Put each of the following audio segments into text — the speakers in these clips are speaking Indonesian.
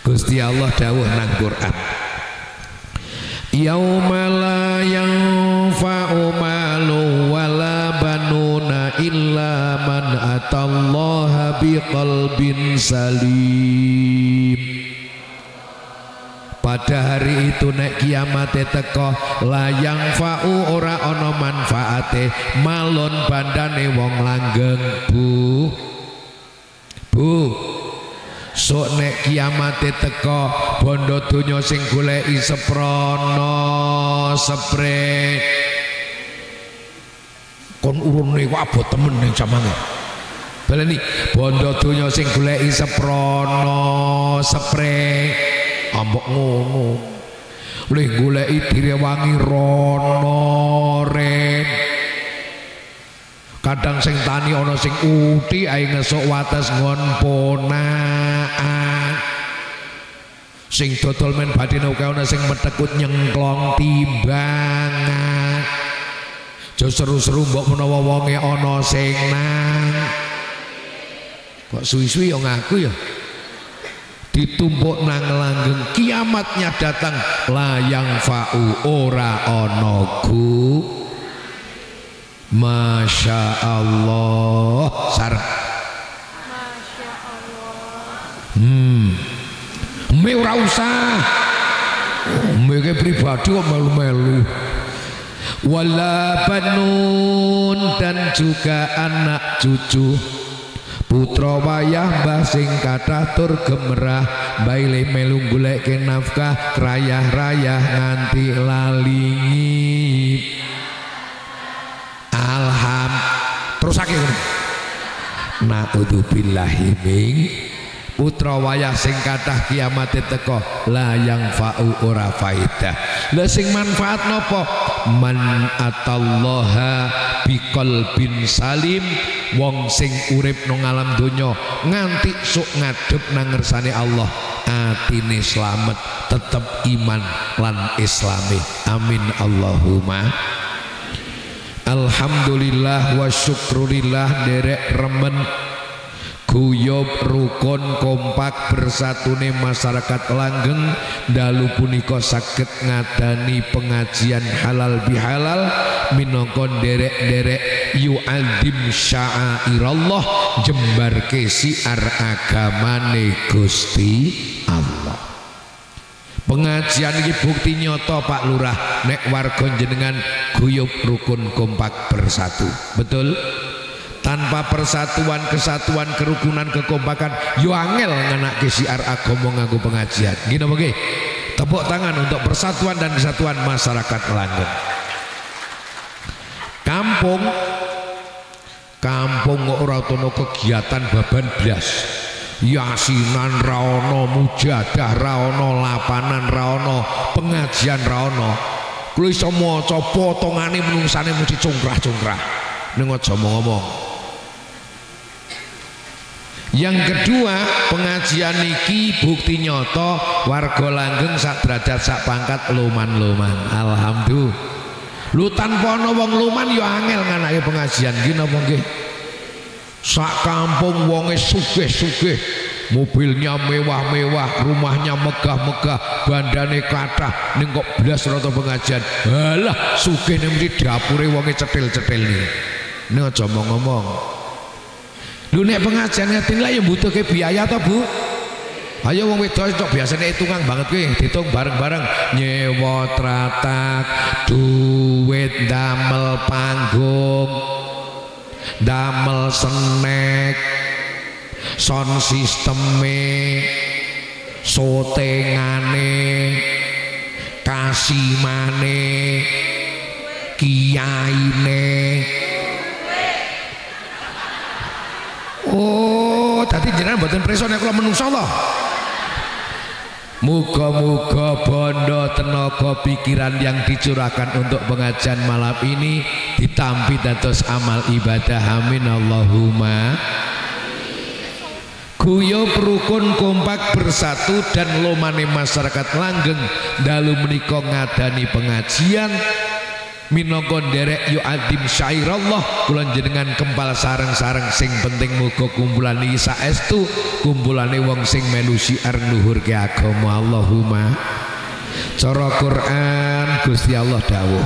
Gusti Allah dawuh nang Quran, yauma la yanfa'u malu wala banuna illa man atallaha biqalbin salim. Pada hari itu nek kiamate teko layang fa'u ora ana manfaate malon bandane wong langgeng. Bu sok nek kiamate teko bondo donya sing goleki seprono sepret kon urune kok abot temen ning jamange baleni bondo donya sing goleki seprono sepret ambok ngono leh goleki direwangi rono ren kadang sing tani ana sing uti ae ngesuk wates ngon ponaan sing dodol men badine uga ana sing metekut nyengklong timbangan jo seru-seru mbok menawa wonge ana sing nang kok suwi-suwi yo ngaku ya ditumpuk nang langgeng kiamatnya datang layang fa'u ora ana gu. Masya Allah sarah Masya Allah me ora usah me pribadi kok melu-melu wala banun dan juga anak cucu putra wayah mbah sing kathah tur gemerah baile melu goleke nafkah rayah-rayah nganti lalingi alham terus akeh naudzubillahi min putra wayah sing kathah kiamate teko layang fa'u ora faidah lha sing manfaat napa man atallaha biqalbin salim wong sing urip nang alam donya nganti sok ngadep nang ngersane Allah atine slamet tetep iman lan islami amin Allahumma. Alhamdulillah wa syukrulillah derek remen guyub rukun kompak bersatune masyarakat langgeng dalu punika saged ngadani pengajian halal bihalal minangka derek-derek yu'adzim sya'airallah jembarke siar agamane Gusti Allah. Pengajian ini bukti nyoto Pak Lurah nek warga jenengan guyub rukun kompak bersatu betul tanpa persatuan kesatuan kerukunan kekompakan yo angel nganake siar agama nganggo pengajian gini nggih tepuk tangan untuk persatuan dan kesatuan masyarakat langgeng. Kampung kok ora ono kegiatan baban blas yasinan raono mujadah raono lapanan raono pengajian raono kuwi iso maca potongane menungsane mesti cungkrah-cungkrah ning aja ngomong. Yang kedua pengajian niki bukti nyoto warga langgeng sak derajat sak pangkat luman-luman alhamdulillah lu tanpa ana wong luman ya angel nganake pengajian nggih napa nggih. Sak kampung wonge sugih-sugih mobilnya mewah-mewah rumahnya megah-megah bandane kathah ning kok blas rata pengajian halah sugih ning mriki dapure wonge cetil-cetil niki ning aja ngomong lu nek pengajian ngeten lha ya mbutuhke biaya to Bu ayo wong wedok cok biasane hitungan banget kuwi ditung bareng-bareng nyewa tratak duit damel panggung damel snack sound sisteme sotengane kasimane kiyaine oh tadi jenengan mboten preso nek kula menungso lho. Muga-muga bondo tenaga pikiran yang dicurahkan untuk pengajian malam ini ditampi dados amal ibadah amin Allahumma. Guyub rukun kompak bersatu dan lomane masyarakat langgeng dalu menika ngadani pengajian minangka nderek yu'adzim syairallah kula jenengan kempal sareng-sareng sing penting muga kumpulan iki saestu kumpulane wong sing melu syiar nuhurke agama. Allahumma. Cara Quran Gusti Allah dawuh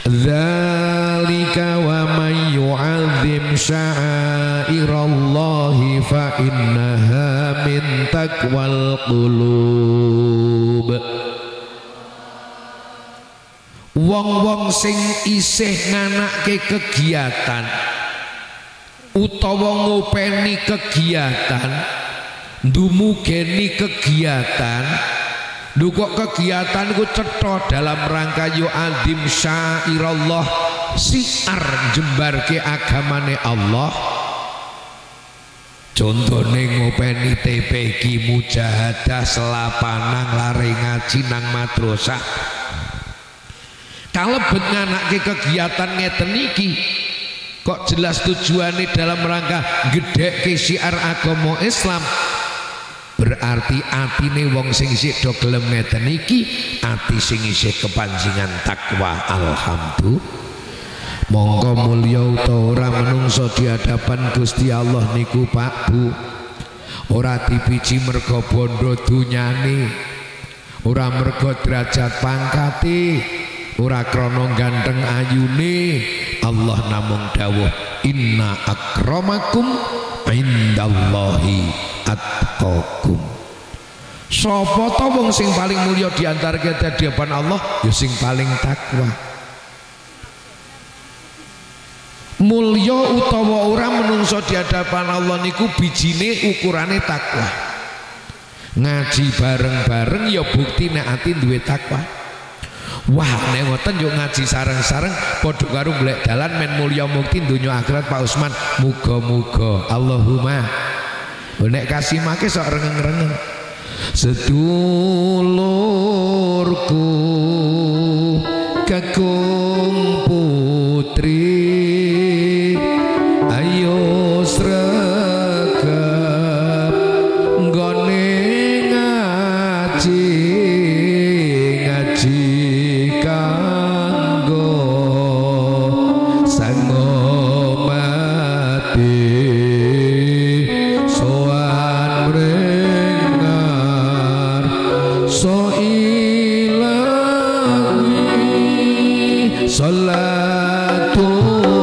dzalika wa may yu'adzim sya'airallahi fa innaha min taqwal qulub. Wong-wong sing isih nganake kegiatan utawa ngopeni kegiatan ndumugeni kegiatan lho kok kegiatan ku cetha dalam rangka yu'adzim syairallah siar jembarke agamane Allah. Contone ngopeni TPQ mujahadah selapanang lare ngaji nang madrasah kalebet nganake kegiatan ngeten iki kok jelas tujuane dalam rangka gedhekke syiar agama Islam. Berarti atine wong sing isih do gelem ngeten iki ati sing isih kepanjingan takwa. Alhamdulillah. Monggo mulya utawa ora menungso di hadapan Gusti Allah niku Pak Bu ora dipiji mergo bondo dunyane, ora mergo derajat pangkate, ora krana ganteng ayune. Allah namung dawuh inna akramakum indallahi atqakum. Sapa ta wong sing paling mulya di antara kita di hadapan Allah? Ya sing paling takwa. Mulya utawa ora menungso di hadapan Allah niku bijine ukurane takwa. Ngaji bareng-bareng ya bukti nek ati duwe takwa. Wah nek ngoten yo ngaji sareng-sareng padha karo golek dalan men mulya mukti donya akhirat Pak Usman. Muga-muga Allahumma. Nek kasih make sok rengeng-rengeng. Sedulurku kakung putri ayo sregep nggone ngaji kanggo sang mati soan mrengar so ilahi salatullah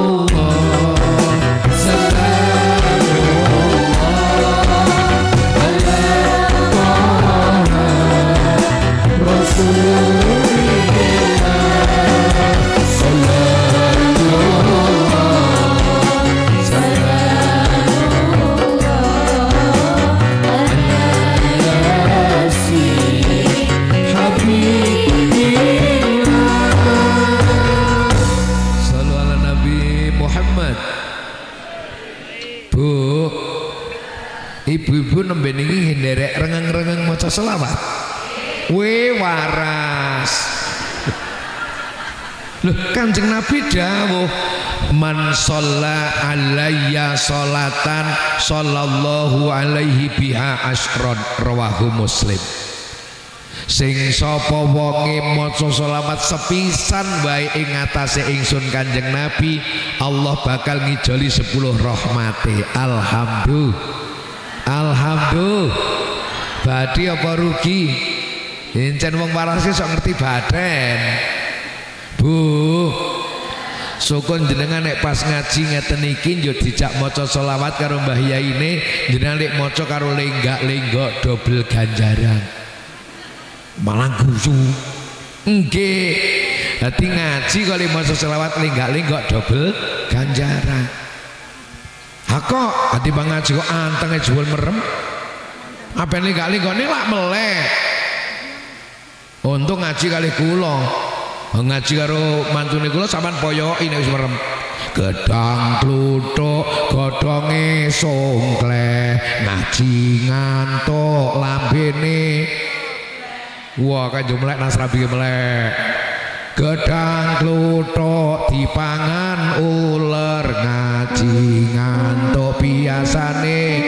ibu-ibu nembe niki nderek rengeng-rengeng maca selawat. We waras. Loh Kanjeng Nabi dawuh man shalla alayya sholatan sallallahu alaihi biha asyron rawahu Muslim. Sing sapa wonge maca selawat sepisan wae ing atase ingsun Kanjeng Nabi Allah bakal ngijoli 10 rahmate. Alhamdulillah. Alhamdulillah. Badi apa rugi? Encen wong waras sok ngerti baden. Bu, sukun jenengan nek pas ngaji ngeten iki yo dijak maca selawat karo Mbah Yaine, jenengan nek maca karo lenggak-lenggok dobel ganjaran. Malah gusu. Nggih. Dadi ngaji kali maca selawat lenggak-lenggok dobel ganjaran. Kok ati bang ngaji kok antenge jual merem apa ini kali kok ini lak melek untuk ngaji kali kula ngaji karo mantune kula sampean poyoki nek wis merem gedang kluthuk godhonge songkleh ngaji ngantuk lambene wah kan melek nasrabi melek gedang kluthuk dipangan uler ngaji ngantuk biasane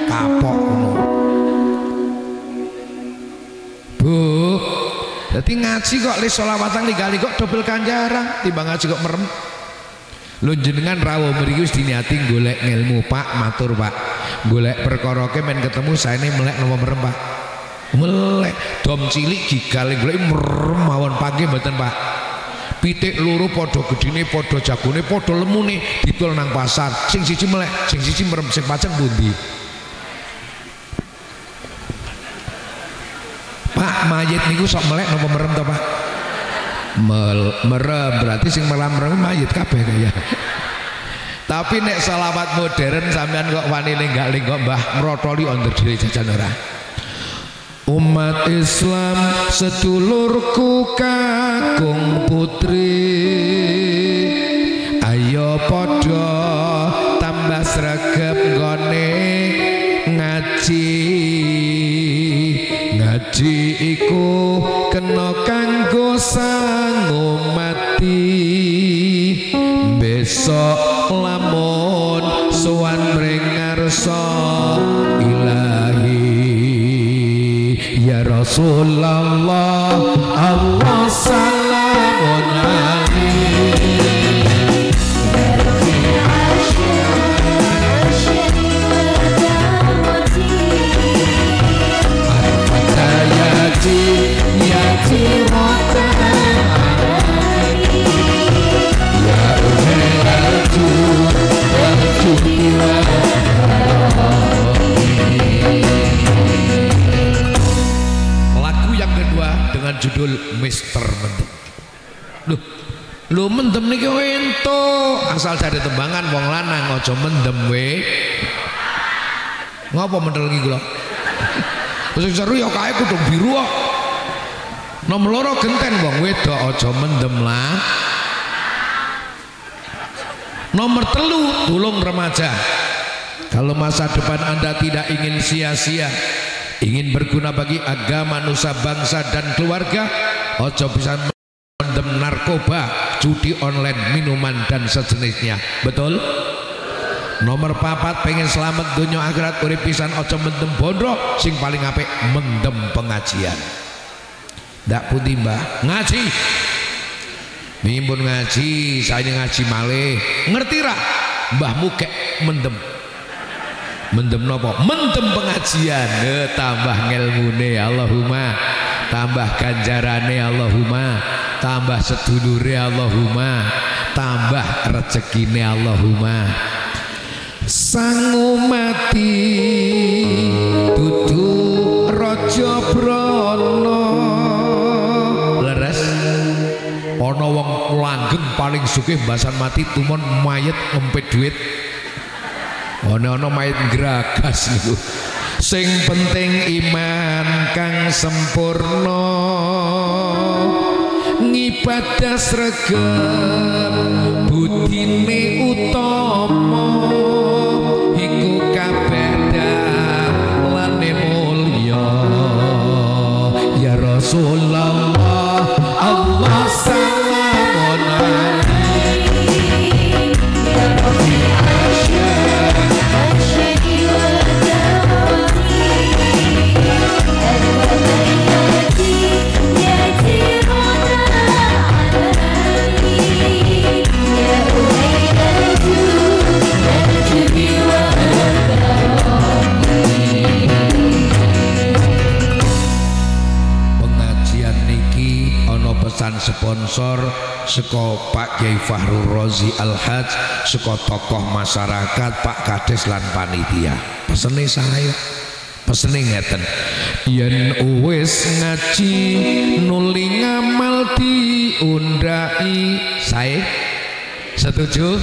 kapok ngono. Bu Jadi ngaji kok le selawatan kali kok dobel kanjaran timbang ngaji kok merem. Lho jenengan rawuh mriki wis diniati golek ilmu Pak, matur Pak. Golek perkara ke men ketemu saene melek napa merem Pak? Melek. Dom cilik gigal golek merem mawon pagi mboten Pak. Pitik loro padha gedine, padha jagone, padha lemune ditul nang pasar. Sing siji melek, sing siji merem, sing paceng pundi? Pak, mayit niku sok melek napa merem to Pak? Merem, berarti sing merem mayit kabeh kaya. Tapi nek selawat modern sampean kok wani lenggak-lenggok Mbah ngrotoli onder dhewe jajan ora. Umat Islam sedulurku kakung putri, ayo podo tambah sregep nggone ngaji. Ngaji iku kena kanggo sangu mati, besok lamun sowan mring ngarsa Ilahi. Ya Rasulullah, Allah salamun alaihi. Lagu yang kedua dengan judul Mister Mendem. Loh mendem niki ento asal dari tembangan wong lanang aja mendem we. Ngapa mendel iki kula? Wis seru ya kae kudu biru kok. Nomor loro genten wong wedok aja mendem lah. Nomor telu tulung remaja. Kalau masa depan Anda tidak ingin sia-sia, ingin berguna bagi agama, nusa bangsa dan keluarga, ojo bisa mendem narkoba, judi online, minuman dan sejenisnya. Betul? Nomor 4 pengen selamat dunia akhirat urip pisan ojo mendem bondo, sing paling apik mendem pengajian. Ndak putih Mbah ngaji. Mimpun ngaji, saya ngaji malih. Ngerti ra? Mbahmu kek mendem. Mendem nopo? Mendem pengajian. Tambah ngelmune Allahumma, tambah ganjarane Allahumma, tambah sedulure Allahumma, tambah rezekine Allahumma. Sangu mati dudu raja brana. Leres ana wong langgeng paling sugih mbasan mati tumon mayit ngempet duit. Ana mayit gragas niku. Sing penting iman kang sempurna, ngibadah sregep budine utama, iku kabeh dalane mulya. Ya Rasulullah, Allah salamun alaihi. Ya Rabbi pesan sponsor seko Pak Kiai Fahrul Razi Al-Haj, seko tokoh masyarakat Pak Kades lan panitia. Pesene saya, pesene ngeten, yen wis ngaji nuli ngamal diundai. Saya setuju,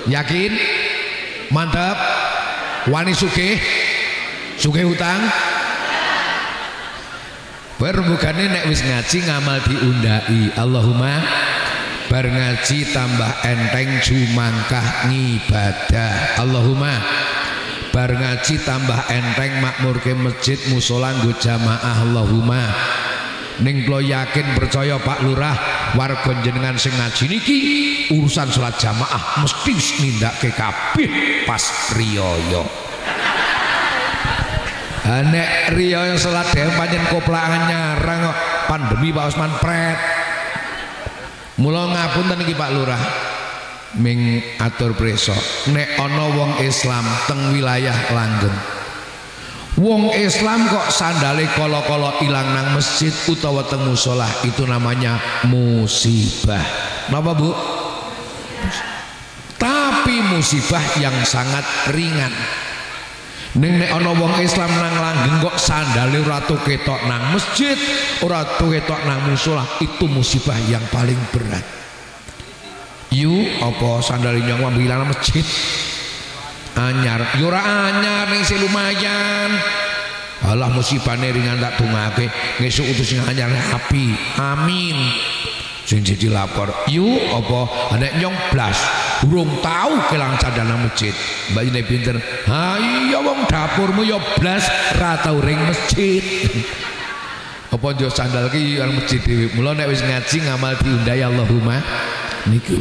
yakin, mantap. Wani sugih, sugih utang. Berbukane nek wis ngaji ngamal diundai. Allahumma bar ngaji tambah enteng jumangkah ngibadah. Allahumma bar ngaji tambah enteng makmurke masjid musola nggo jamaah. Allahumma ning kula yakin percaya Pak Lurah warga jenengan sing ngaji niki urusan salat jamaah mesti nindakke kabeh pas riyaya. nek riyo yang salat dhewe pancen koplakan nyarang kok pandemi Pak Usman pret. Mula ngapunten iki Pak Lurah ming atur preso nek ana wong Islam teng wilayah Langgeng, wong Islam kok sandale kala-kala ilang nang masjid utawa teng musala, itu namanya musibah. Napa Bu? Tapi musibah yang sangat ringan. Nek ana wong Islam nang Langgeng kok sandale ora ketok nang masjid, ora ketok nang musala, itu musibah yang paling berat. Apa sandale nyong bilang masjid anyar, yo ora anyar ning sing lumayan. Alah musibane ringan tak dongake, ngesuk utus sing anyar api. Amin. Sing jadi lapor, apa nek nyong blas urung tahu kelang cadana masjid. Mbak ini pinter. Ha iya wong dapurmu ya blas ra tau ring masjid. Apa yo sandal ki yang masjid dhewe. Mula nek wis ngaji ngamal diundai Allahumma niku.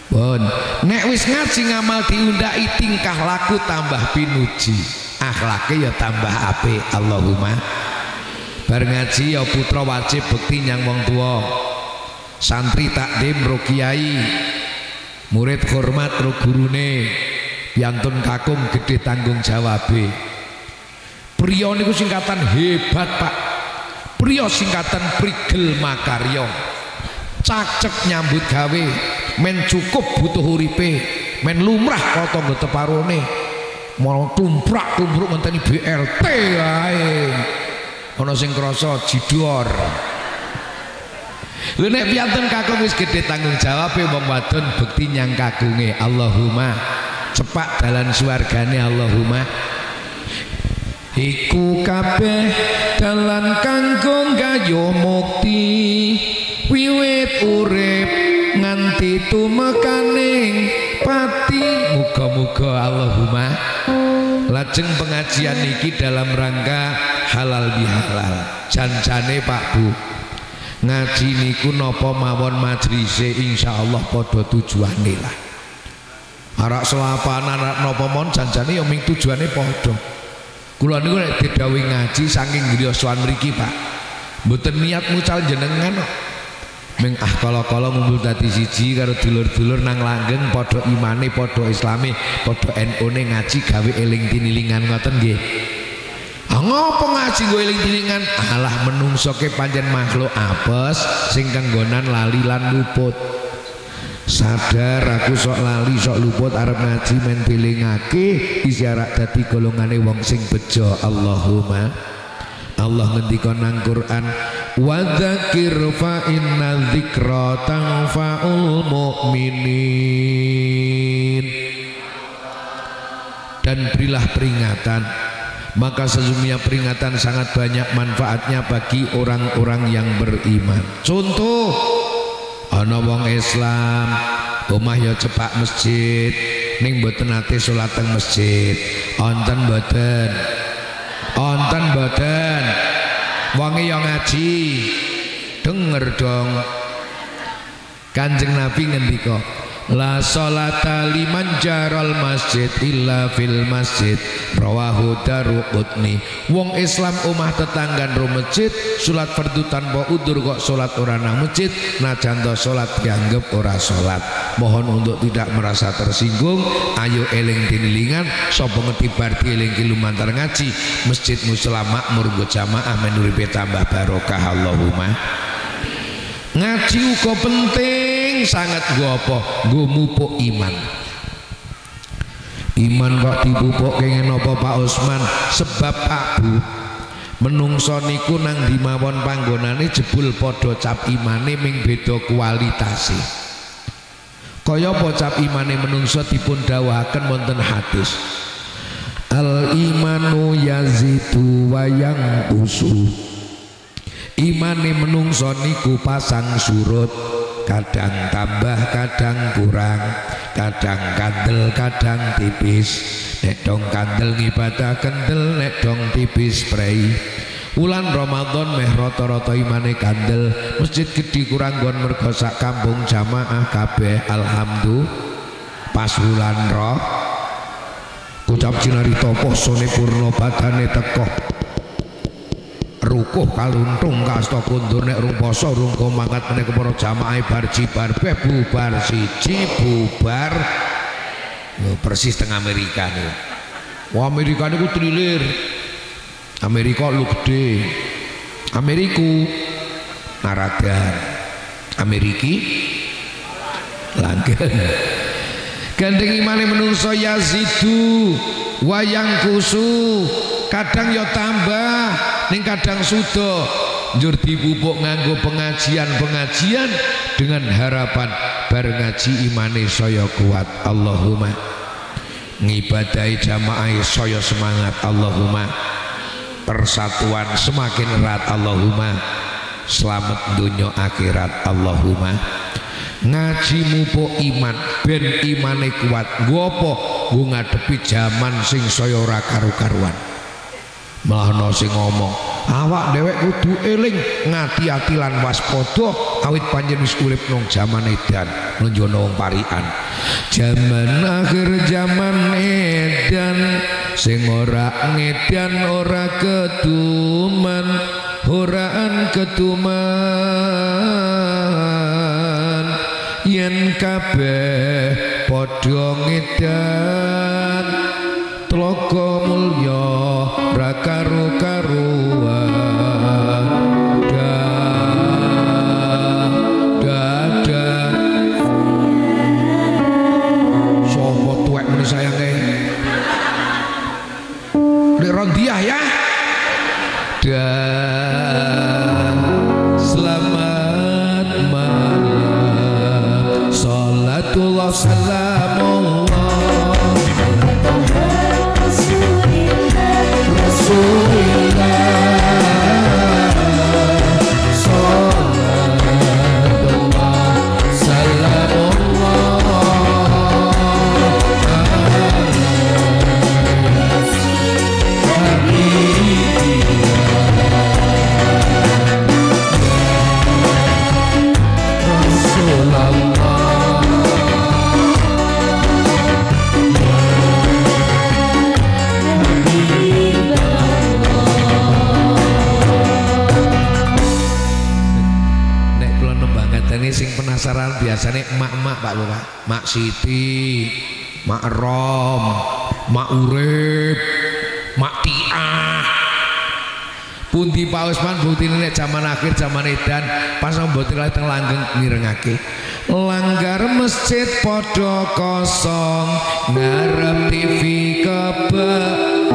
Bon, nek wis ngaji ngamal diundai tingkah laku tambah pinuji, akhlake ya tambah apik. Allahumma. Bar ngaji ya putra wajib bekti nyang wong tua, santri takdim ro kiai, murid hormat ro gurune, piantun kakung gede tanggung jawabe. Priya niku singkatan hebat Pak, priya singkatan prigel makarya, cacek nyambut gawe, men cukup butuh uripe, men lumrah kota nggo teparone, mau tumprak-tumpruk ngenteni BRT ae. Ana sing krasa jidor. Lha nek piantun kakung wis gede tanggung jawabe wong wadon bekti nyang kagunge. Allahumma cepak dalan swargane. Allahumma iku kabeh dalan kanggo gayo mukti wiwit urip nganti tumekaning pati. Muga-muga Allahumma lajeng pengajian niki dalam rangka halal bihalal. Janjane Pak Bu, ngaji niku napa mawon majlise insyaallah padha tujuane lah. Arak selapanan arak napa mawon janjane ya ming tujuane padha. Kula niku nek didhawuhi ngaji saking griya sowan mriki Pak, mboten niat mucal jenengan kok. Ming kala-kala ngumpul dadi siji karo dulur-dulur nang Langgeng, padha imane, padha islame, padha NU-ne ngaji gawe eling tinilingan ngoten nggih. Ngopo ngaji nggo eling tinilingan? Alah menungso ke pancen makhluk apes sing kenggonan lali lan luput. Sadar aku sok lali sok luput arep ngaji men bilingake isyarat dadi golongane wong sing bejo. Allahumma. Allah ngendika nang Quran, wa dzakir fa inna dzikra tanfa'ul mu'minin. Dan berilah peringatan, maka sesungguhnya peringatan sangat banyak manfaatnya bagi orang-orang yang beriman. Contoh, ana wong Islam omah ya cepak masjid ning mboten nate salat teng masjid. Onten mboten? Onten mboten? Wonge ya ngaji. Denger dong. Kanjeng Nabi ngendika, la sholata liman jaral masjid illa fil masjid. Rawahu Daruqutni. Wong Islam omah tetanggan ro masjid, salat fardu tanpa udur kok salat ora nang masjid, najan to salat dianggap ora salat. Mohon untuk tidak merasa tersinggung, ayo eling tinilingan, sapa ngerti bar dieling ki lumantar ngaji, masjid musala makmur nggo jamaah menuripe tambah barokah. Allahumma. Ngaji uga penting sangat. Nggo apa? Nggo mupuk iman. Iman kok dipupuk kenging apa Pak Usman? Sebab Pak Bu, menungso niku nang ndi mawon panggonane jebul padha cap imane ming beda kualitase. Kaya apa cap imane menungso dipun dawuhaken wonten hadis, al imanu yazidu wa yanqusu. Imane menungso niku pasang surut, kadang tambah kadang kurang, kadang kandel kadang tipis. Nek dong kandel ngibadah kendel, nek dong tipis prei. Wulan Ramadan meh rata-rata imane kandel, masjid gedhi kurang nggon mergo sak kampung jamaah kabeh. Alhamdulillah pas wulan roh ucap cinarita posone purna badane teko rukuh kaluntung kasta kundur nek rung poso rung mangkat menika para jamaah bar jibar bubar siji bubar persis teng Amerika niku. Wah Amerika niku trilir. Amerika lu gede. Ameriku naragan. Ameriki langgeng. Gandeng imane menungso yazidu wayang kusu kadang ya tambah ning kadang sudo njur dipupuk nganggo pengajian dengan harapan bar ngaji imane saya kuat. Allahumma ngibadahi jamaah saya semangat. Allahumma persatuan semakin erat. Allahumma selamat dunia akhirat. Allahumma ngaji mupuk iman ben imane kuat. Nggo nggo ngadepi jaman sing saya ora karu-karuan. Malah ana sing ngomong awak dhewek kudu eling ngati-ati lan waspada awit panjenengan wis urip nang jaman edan nunjono wong parian. Jaman akhir jaman edan sing ora ngedan ora ketuman horaan ketuman yen kabeh padha ngedan tlaga mulya ra karu-karuan dadah sapa tuwek muni sayange nek rondiah ya selamat malam salatullah salamullah sing penasaran biasanya emak-emak Pak Lurah, Mak Siti, Mak Rom, Mak Urip, Mak Tiah. Pundi Pak Usman bukti nek zaman akhir zaman edan pas mboten teng langgeng mirengake. Langgar masjid podo kosong ngarep TV kebek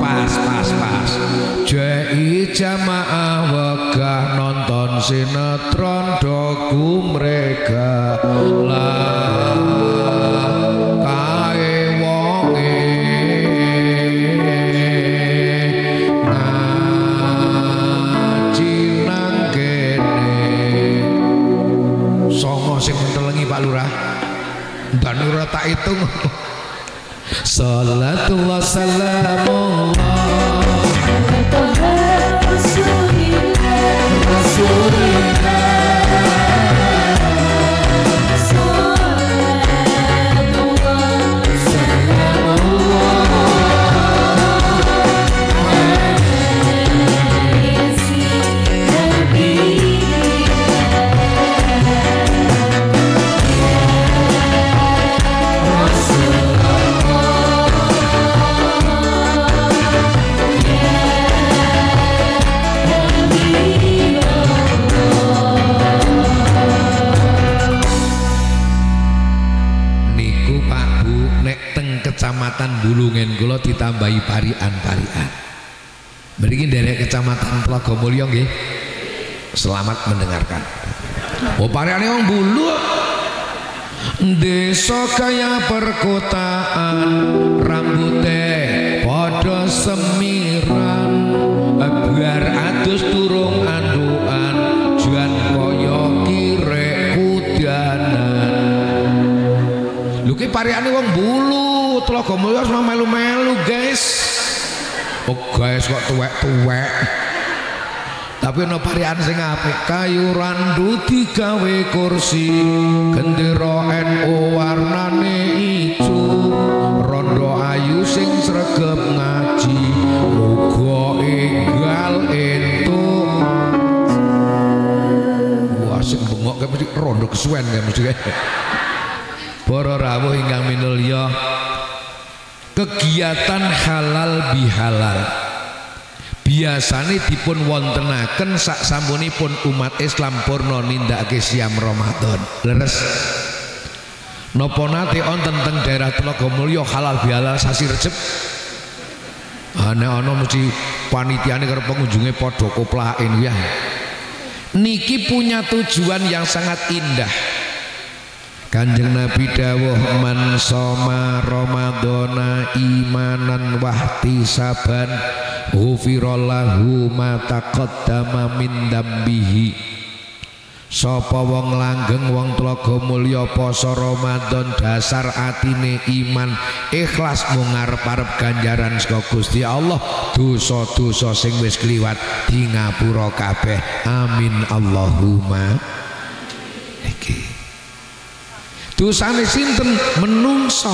pas jai jamaah wegah nonton sinetron doku mereka lah kae wonge ngaji nang kene songo sing mentelengi Pak Lurah dan ora tak hitung. Salatullah salamullah Kecamatan Bulungen kula ditambahi parian-parian. Mriki derek Kecamatan Tlogomulyo nggih. Selamat mendengarkan. Oh pariane wong Bulu. Desa kaya perkotaan rambute padha semiran biar adus turung andukan jan kaya kirek kudanan. Lho ki pariane wong Bulu. Tlogomulyo harus melu-melu guys. Oh guys kok tuwek-tuwek Tapi ono parian sing apik, kayu randu digawe kursi, gendera NU warnane ijo, rondo ayu sing sregep ngaji, muga enggal entuk. Wah sing bengok kae mesti rondo kesuwen kae mesti kae. Para rawuh ingkang minulya, kegiatan halal bihalal biasane dipun wontenaken sak sampunipun umat Islam purna nindakake siam Ramadan. Leres napa nate wonten teng daerah Tlogomulyo halal bihalal sasi Recep? Ana mesti panitiane karo pengunjunge padha koplaken ya. Niki punya tujuan yang sangat indah. Kanjeng Nabi dawuh man soma Ramadhana imanan wahtisaban ghufirallahu ma taqaddama min dambihi. Sapa wong langgeng wong Tlogomulyo poso Ramadan dasar atine iman ikhlas mung ngarep-arep ganjaran saka Gusti Allah, dosa-dosa sing wis kliwat di ngapura kabeh. Amin Allahumma. Iki dosane sinten? Menungso.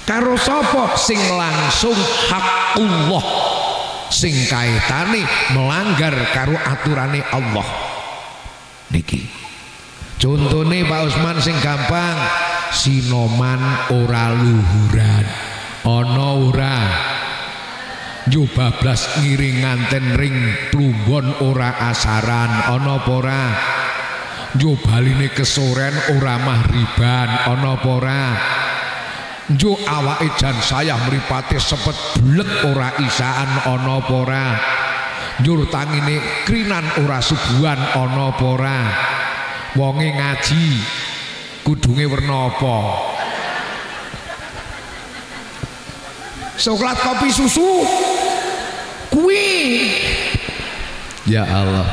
Karo sapa? Sing langsung hakullah, sing kaitane melanggar karo aturane Allah. Niki contone Pak Usman sing gampang, sinoman ora luhuran, ana ora yo bablas ngiring nganten ring plumbon ora asaran, ana apa ora? Jo baline kesoren ora mahriban, ana apa ora? Jo awake jan sayah mripate sepet blek ora isaan, ana apa ora? Njur tangine krinan ora subuhan, ana apa ora? Wonge ngaji kudunge werna apa? Coklat kopi susu kuwi. Ya Allah,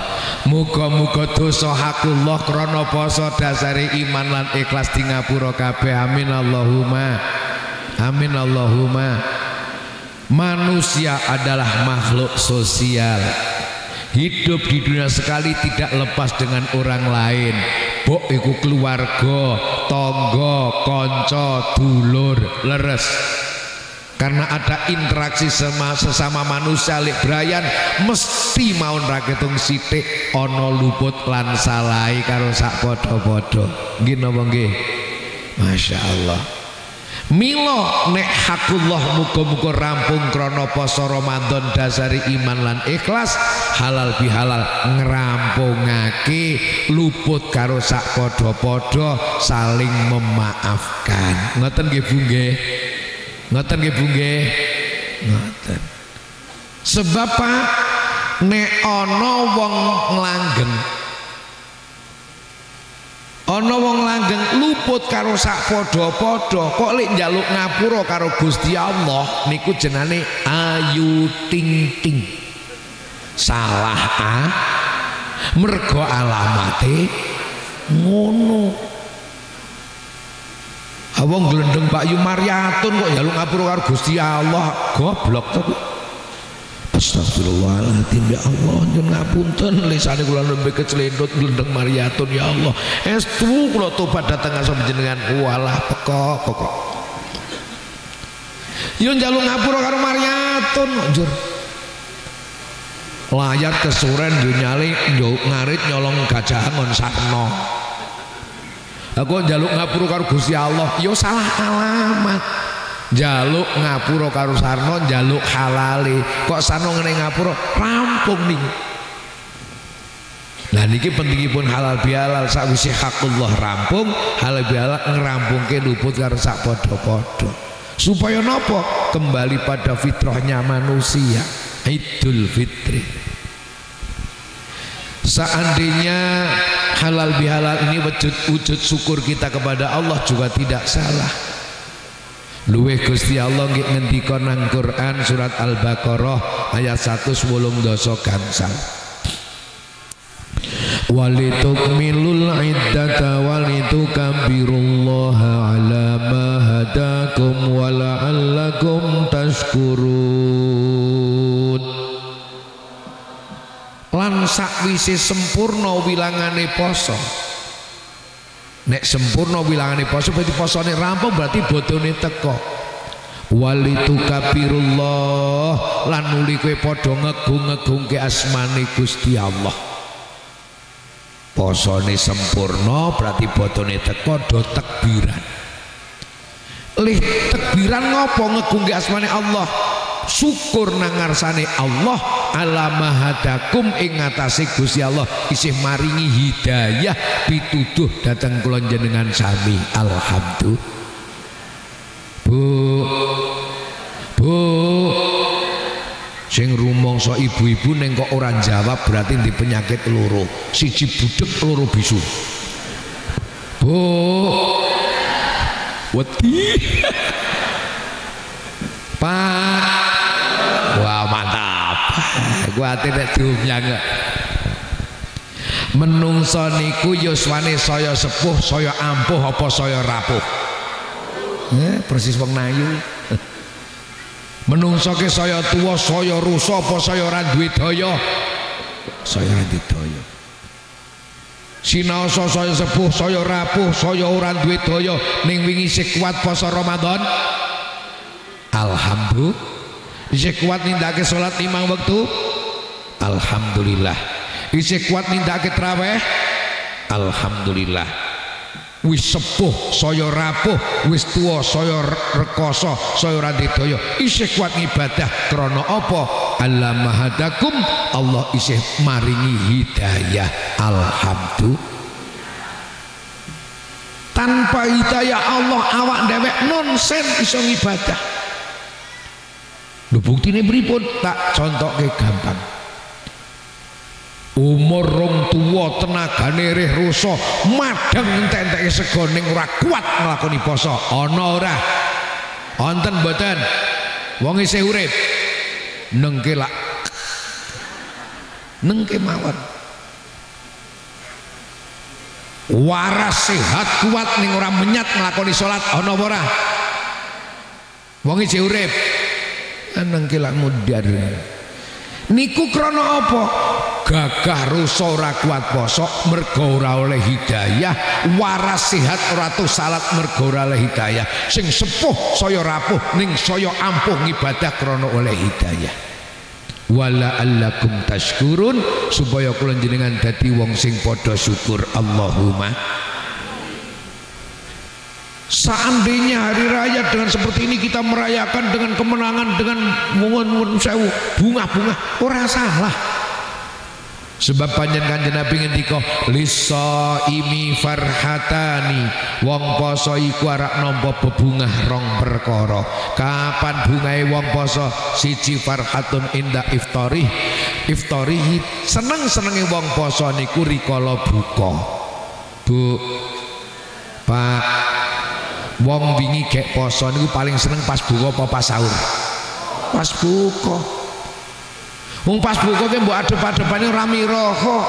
muga-muga dosa hakullah krana poso dasare iman lan ikhlas di ngapura kabeh. Amin Allahumma. Amin Allahumma. Manusia adalah makhluk sosial. Hidup di dunia sekali tidak lepas dengan orang lain. Bok iku keluarga, tangga, kanca, dulur, leres. Karena ada interaksi sesama manusia lek brayan mesti mau raketung sithik ana luput lan salai karo sak padha-padha. Nggih napa nggih? Masyaallah. Mila nek hakullah muga-muga rampung krana poso Ramadan dasari iman lan ikhlas, halal bihalal ngrampungake luput karo sak padha-padha, saling memaafkan. Ngoten nggih Bu nggih? Ngoten nggih Bu nggih? Ngoten. Sebab Pak, nek ana wong langgeng, ana wong langgeng luput karo sak padha-padha, kok lek njaluk ngapura karo Gusti Allah niku jenenge ayu ting ting. Salah mergo alamate ngono. Wong glendeng Pak Yu Maryatun kok njaluk ngapura karo Gusti Allah, goblok to. Astagfirullahaladzim, ya Allah, nyuwun ngapunten lisane kula nembe kecelendut glendeng Maryatun, ya Allah. Estu kula tobat dateng asam jenengan. Walah pekok. Yo njaluk ngapura karo Maryatun njur. Layar kesuren yo nyali yo ngarit nyolong gajah ngon sarno. Aku njaluk ngapura karo Gusti Allah, yo salah alamat. Jaluk ngapura karo sarno, jaluk halale. Kok sarno ngene ngapura rampung nih. Nah niki pentingipun halal bihalal, sakwise hakullah rampung, halal bihalal ngerampungke luput karo sak padha-padha. Supaya napa? Kembali pada fitrahnya manusia. Idul Fitri. Seandainya halal bihalal ini wujud syukur kita kepada Allah juga tidak salah. Luwih Gusti Allah nggih ngendika nang Quran surat Al-Baqarah ayat 180 gangsal. Walitukmilul iddata walitukabbirullaha ala ma hadakum wa la'allakum tashkurun. Lan sakwise sempurna wilangane poso. Nek sempurna wilangane poso berarti posone rampung, berarti bodone teko. Walitukabirullah lan nuli kowe padha ngegung-ngegungke asmane Gusti Allah. Posone sempurna berarti bodone teko do takbiran. Lih takbiran ngopo ngegungke asmane Allah? Syukur nang ngarsane Allah ala mahadakum ing ngatasé Gusti Allah isih maringi hidayah pituduh dateng kula jenengan sami. Alhamdulillah. Bu sing rumangsa ibu-ibu ning kok ora jawab berarti di penyakit loro, siji budek loro bisu. Bu wedi Pak, wah mantap. Gua ati nek diumyang. Menungso niku yuswane saya sepuh, saya ampuh apa saya rapuh? Persis wong nayu. Menungso ke saya tua, saya rusak apa saya ora duwe daya? Saya ora duwe daya. Sinaosa saya sepuh, saya rapuh, saya ora duwe daya ning wingi isih kuat poso Ramadan. Alhamdulillah. Isih kuat nindakake salat 5 wektu. Alhamdulillah. Isih kuat nindakake traweh. Alhamdulillah. Wis sepuh saya rapuh, wis tua saya rekoso, saya ora daya, isih kuat ibadah krana apa? Allah mahadakum, Allah isih maringi hidayah. Alhamdulillah. Tanpa hidayah Allah awak dhewek nonsen iso ibadah. Lho buktine pripun? Tak contoke gampang. Umur rong tuwa tenagane rih rusa madheng entek-enteke sego ning ora kuat nglakoni poso. Ana ora? Wonten mboten? Wong isih urip nengke lak nengke mawon. Waras sehat kuat ning ora menyat nglakoni salat ana apa ora? Wong isih urip nengke lak mudhar. Niku krana apa? Gagah rusa ora kuat poso mergo ora oleh hidayah, waras sehat ora tuh salat mergo ora oleh hidayah. Sing sepuh saya rapuh ning saya ampuh ngibadah krana oleh hidayah. Wala allakum tashkurun, supaya kula jenengan dadi wong sing padha syukur. Allahumma. Seandainya hari raya dengan seperti ini kita merayakan dengan kemenangan, dengan mungun sewu bunga-bunga, ora salah. Sebab panjenengan Nabi ngendika lisaimi farhatani, wong poso iku arep nampa bebungah rong perkara. Kapan bungahe wong poso? Siji farhatun inda iftarihi, seneng-senenge wong poso niku rikala buka. Bu, Pak, wong wingi gek poso niku paling seneng pas buka apa pas sahur? Pas buka. Wong pas buka ki mbok adep-adepane ora mira kok.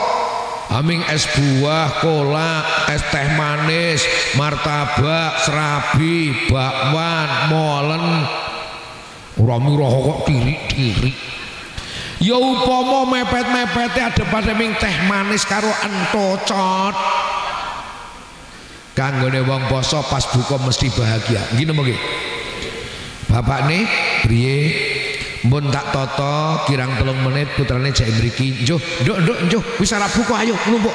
Aming es buah, kolak, es teh manis, martabak, serabi, bakwan, molen. Ora mira kok tirik-tirik. Ya upama mepet-mepete adep-adep ming teh manis karo entocot. Kanggone wong poso pas buka mesti bahagia. Ngene mongke. Bapak nih priye? Mbon tak toto kirang 3 menit putrane jek mriki. Njuh, njuh, wis arep buka ayo klumpuk.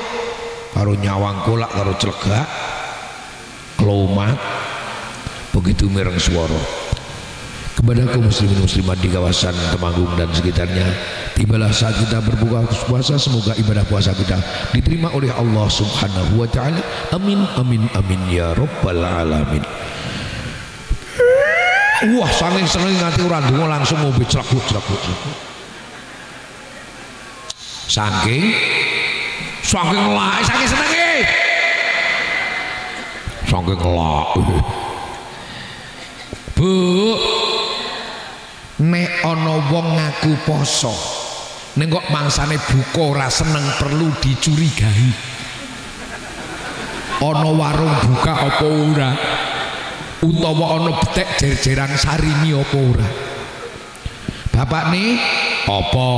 Karo nyawang kolak karo clegak. Klomat. Begitu mireng swara. Kepada kaum muslimin muslimat di kawasan Temanggung dan sekitarnya, tibalah saat kita berbuka puasa. Semoga ibadah puasa kita diterima oleh Allah Subhanahu wa taala. Amin amin amin ya rabbal alamin. Wah, saking seneng nganti ora ndonga langsung ngombe cleguk. Saking lak, saking senenge. Saking lak. Bu, nek ana wong ngaku poso, ning kok mangsane buka ora seneng, perlu dicurigai. Ana warung buka apa ora? Utawa ana betek jer-jeran sarimi apa ora? Bapak nih apa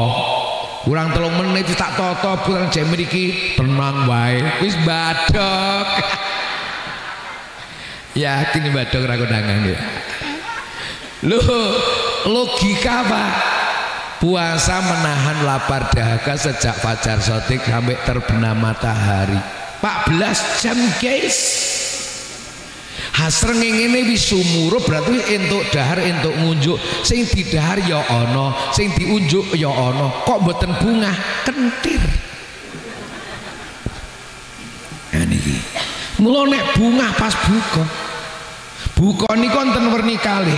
kurang 3 menit tak toto pulang jam mriki tenang wae wis badhok. Yakin badhok ra kondangan ya. Loh, logika apa? Puasa menahan lapar dahaga sejak fajar shadiq sampai terbenam matahari 14 jam guys. Hasreng ngene wis sumurup berarti entuk dahar entuk ngunjuk sing didahar ya ana sing diunjuk ya ana kok mboten bungah kentir. Nah niki mula nek bungah pas buka niku wonten werni kalih.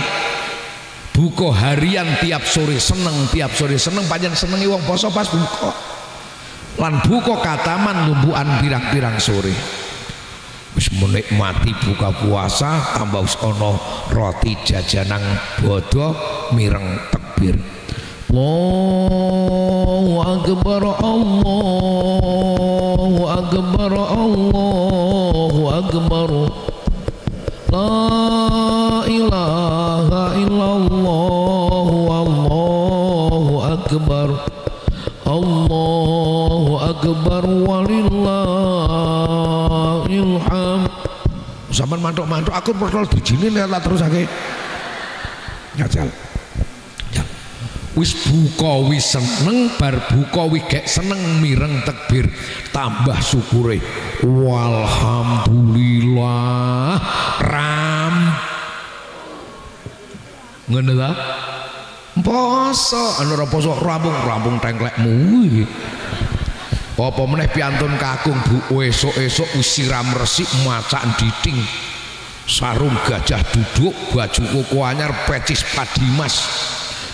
Buka harian tiap sore seneng pancen senengi wong poso pas buka. Lan buka kataman lumbuhan pirang-pirang sore. Wis menikmati buka puasa tambah wis ana roti jajanan bodo mireng takbir. Allahu akbar Allahu akbar Allahu akbar. La ilaha illallah wallahu akbar Allahu akbar walillahil hamd. Sampeyan mantuk-mantuk aku perlu dijinin ya terus akeh. Nyajal. Wis buka wis seneng bar buka wis gek seneng mireng takbir tambah syukure walhamdulillah ram ngono ta poso ora poso rampung tengklekmu iki apa meneh piantun kakung Bu esuk-esuk wis siram resik macak diting sarung gajah duduk baju koko anyar pecis padimas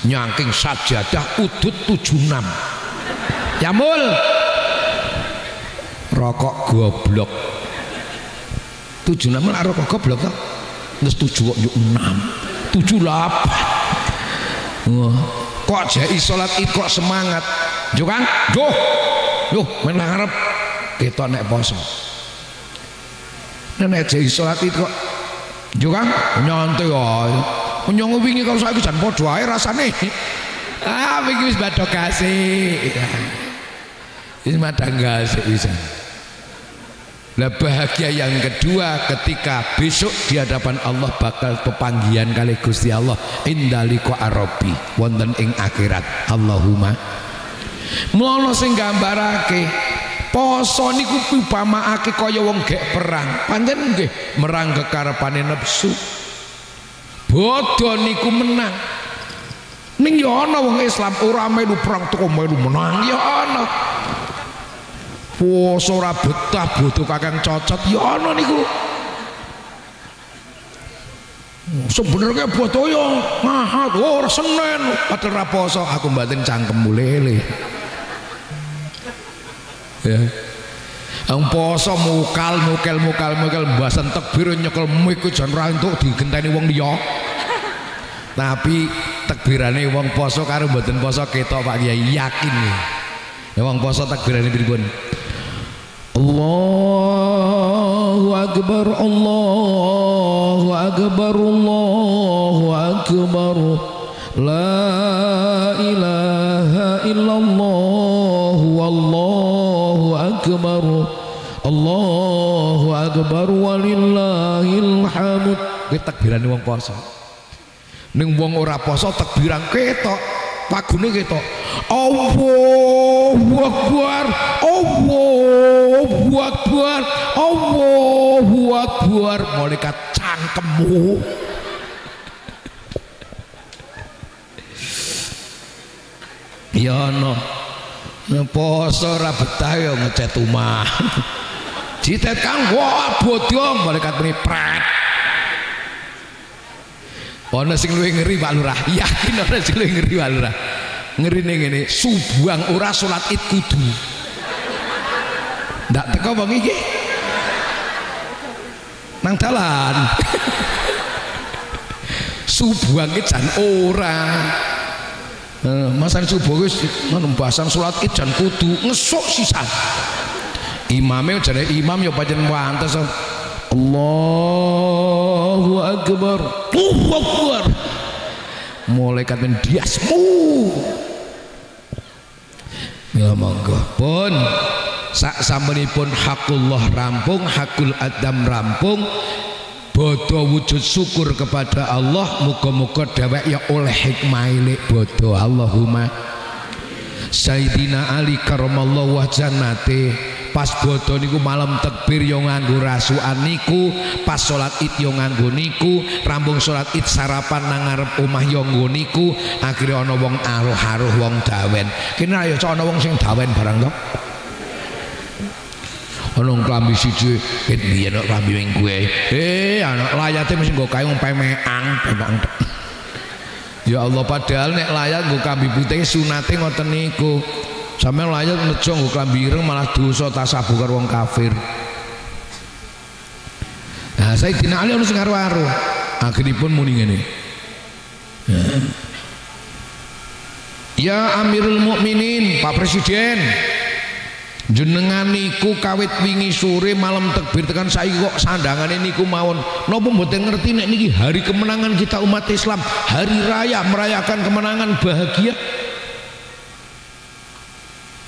nyangking sajadah udut 76 Yamul rokok goblok 76 lah rokok goblok kok terus 7 kok 6 78 kok jai sholat id kok semangat yo kan yo main ngarep ketok nek poso nek jai sholat id kok yo kan nyantai ae nyong wingi kalau saiki jan padha ae rasane. Wingi wis badhok kasih. Wis madang kasih pisan. Lah bahagia yang kedua ketika besok di hadapan Allah bakal pepanggihan kali Gusti Allah indaliqa arabi wonten ing akhirat. Allahumma. Mula sing gambarake poso niku pipamaake kaya wong gek perang. Pancen nggih merang kekarepane nafsu. Bodoh niku menang. Ning ya ana wong Islam ora melu perang teko melu menang ya ana. Poso ora betah bodoh kakang cocot ya ana niku. Sebenarnya bodoh ya mahat ora Senin padahal ra poso aku mbaten cangkem lele. Ya. Ang poso mukal mbasan takbir nyekel miku jan ra entuk digenteni wong liya. Tapi takbirane wong poso karo mboten poso ketok Pak Kiai yakin nih. Ya wong poso takbirane pripun? Allahu akbar Allahu akbar Allahu akbar la ilaha illallah wallahu akbar Allahu akbar walillahil hamd. Kuwi takbirane wong poso. Ning wong ora poso takbiran ketok, pagune ketok. Allahu akbar, Allahu akbar, Allahu akbar. Malaikat cangkemmu. Ya no. Poso ora betah ya ngecet omah. Jitet Kang wah bodho malaikat muni pret. Ana sing luwih ngeri Pak Lurah. Yakin ana sing luwih ngeri Pak Lurah. Ngerine ngene, subuang ora salat Id kudu. Ndak teko wong iki. Nang dalan. Subuang iki jan ora. Masan subuh wis bahasan salat Id jan kudu ngesuk sisan. Imame jare imam ya pancen pantes. Allahu akbar. Allahu akbar. Malaikat mendiasmu. Ya monggo. Pun sak sampunipun hakullah rampung, hakul adam rampung, bodo wujud syukur kepada Allah, muga-muga dhewek ya oleh hikmah lek bodo. Allahumma Sayyidina Ali karamallahu wajah nate pas bodo niku malam takbir yo nganggo rasukan niku, pas salat id yo nganggo niku, rambung salat id sarapan nang ngarep omah yo nggo niku, akhire ana wong aruh-aruh wong dawen. Kene ayo ana wong sing dawen barang to. Ana klambi siji ket biyen kok klambi wing kuwe. Anak layate mesti nggo kae wong pemeang. Ya Allah, padahal nek layat nggo klambi putih sunate ngoten niku. Sampeyan layat nejo nggo klambi ireng malah dosa tasabuh karo wong kafir. Nah, Sayyidina Ali ono sing aru-aru. Akhiripun muni ngene. Ya Amirul Mukminin, Pak Presiden, jenengan niku kawit wingi sore malam takbir tekan saiki kok sandangane niku mawon. Napa mboten ngerti nek niki hari kemenangan kita umat Islam, hari raya merayakan kemenangan bahagia.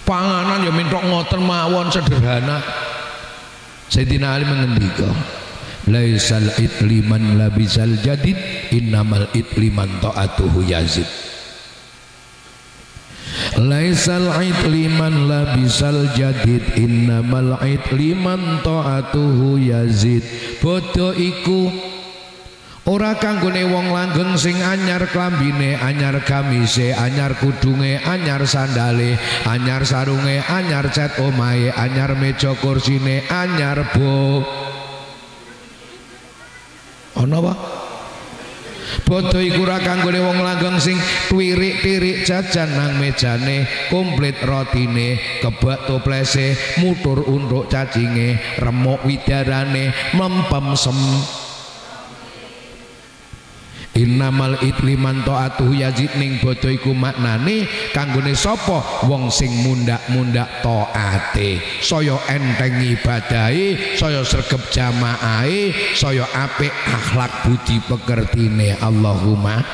Panganan ya mintok ngoten mawon sederhana. Sayyidina Ali mengendika, laisal itliman labisal jadid innamal itliman ta'atuhu yazid. Laisal itliman labisal jadid innamal itliman ta'atuhu yazid. Bodo iku ora kanggone wong langgeng sing anyar klambine, anyar gamise, anyar kudunge, anyar sandale, anyar sarunge, anyar cet omahe, anyar meja kursine, anyar bo. Ana apa? Bodo iku ora kanggone wong langgeng sing twirik-tirik jajan nang mejane, komplit rotine, kebak toplese, mutur unduk cacinge, remuk widarane, mempem sem. Innamal itliman ta'atuhu yazid, ning bodo iku maknane kanggone sapa wong sing mundak-mundak taate, saya enteng ibadahe, saya sregep jamaahe, saya apik akhlak budi pekertine. Allahumma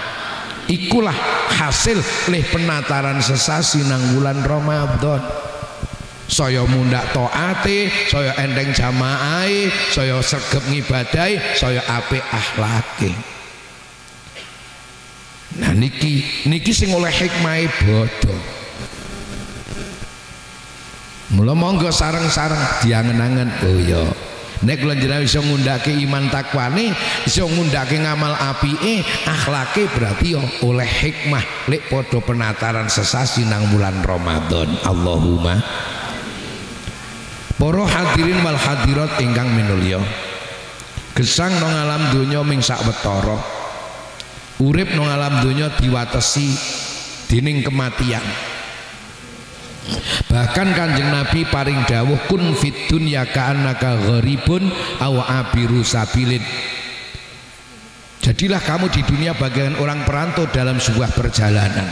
ikulah hasil leh penataran sesasi nang bulan Ramadan. Saya mundak taate, saya enteng jamaahe, saya sregep ngibadahe, saya apik akhlake. Nah niki sing oleh hikmahe bodo. Mula monggo sareng-sareng diangen-angen. Oh ya, nek kula jenengan iso ngundhake iman takwane, iso ngundhake ngamal apike, akhlake, berarti ya oleh hikmah lek padha penataran sesasi nang bulan Ramadan. Allahumma. Para hadirin wal hadirat ingkang minulya, gesang nang alam donya ming sawetara. Urip nang alam donya diwatesi dening kematian. Bahkan Kanjeng Nabi paring dawuh kun fid dunya ka'annaka gharibun aw abiru sabilin. Jadilah kamu di dunia bagaikan orang perantau dalam sebuah perjalanan.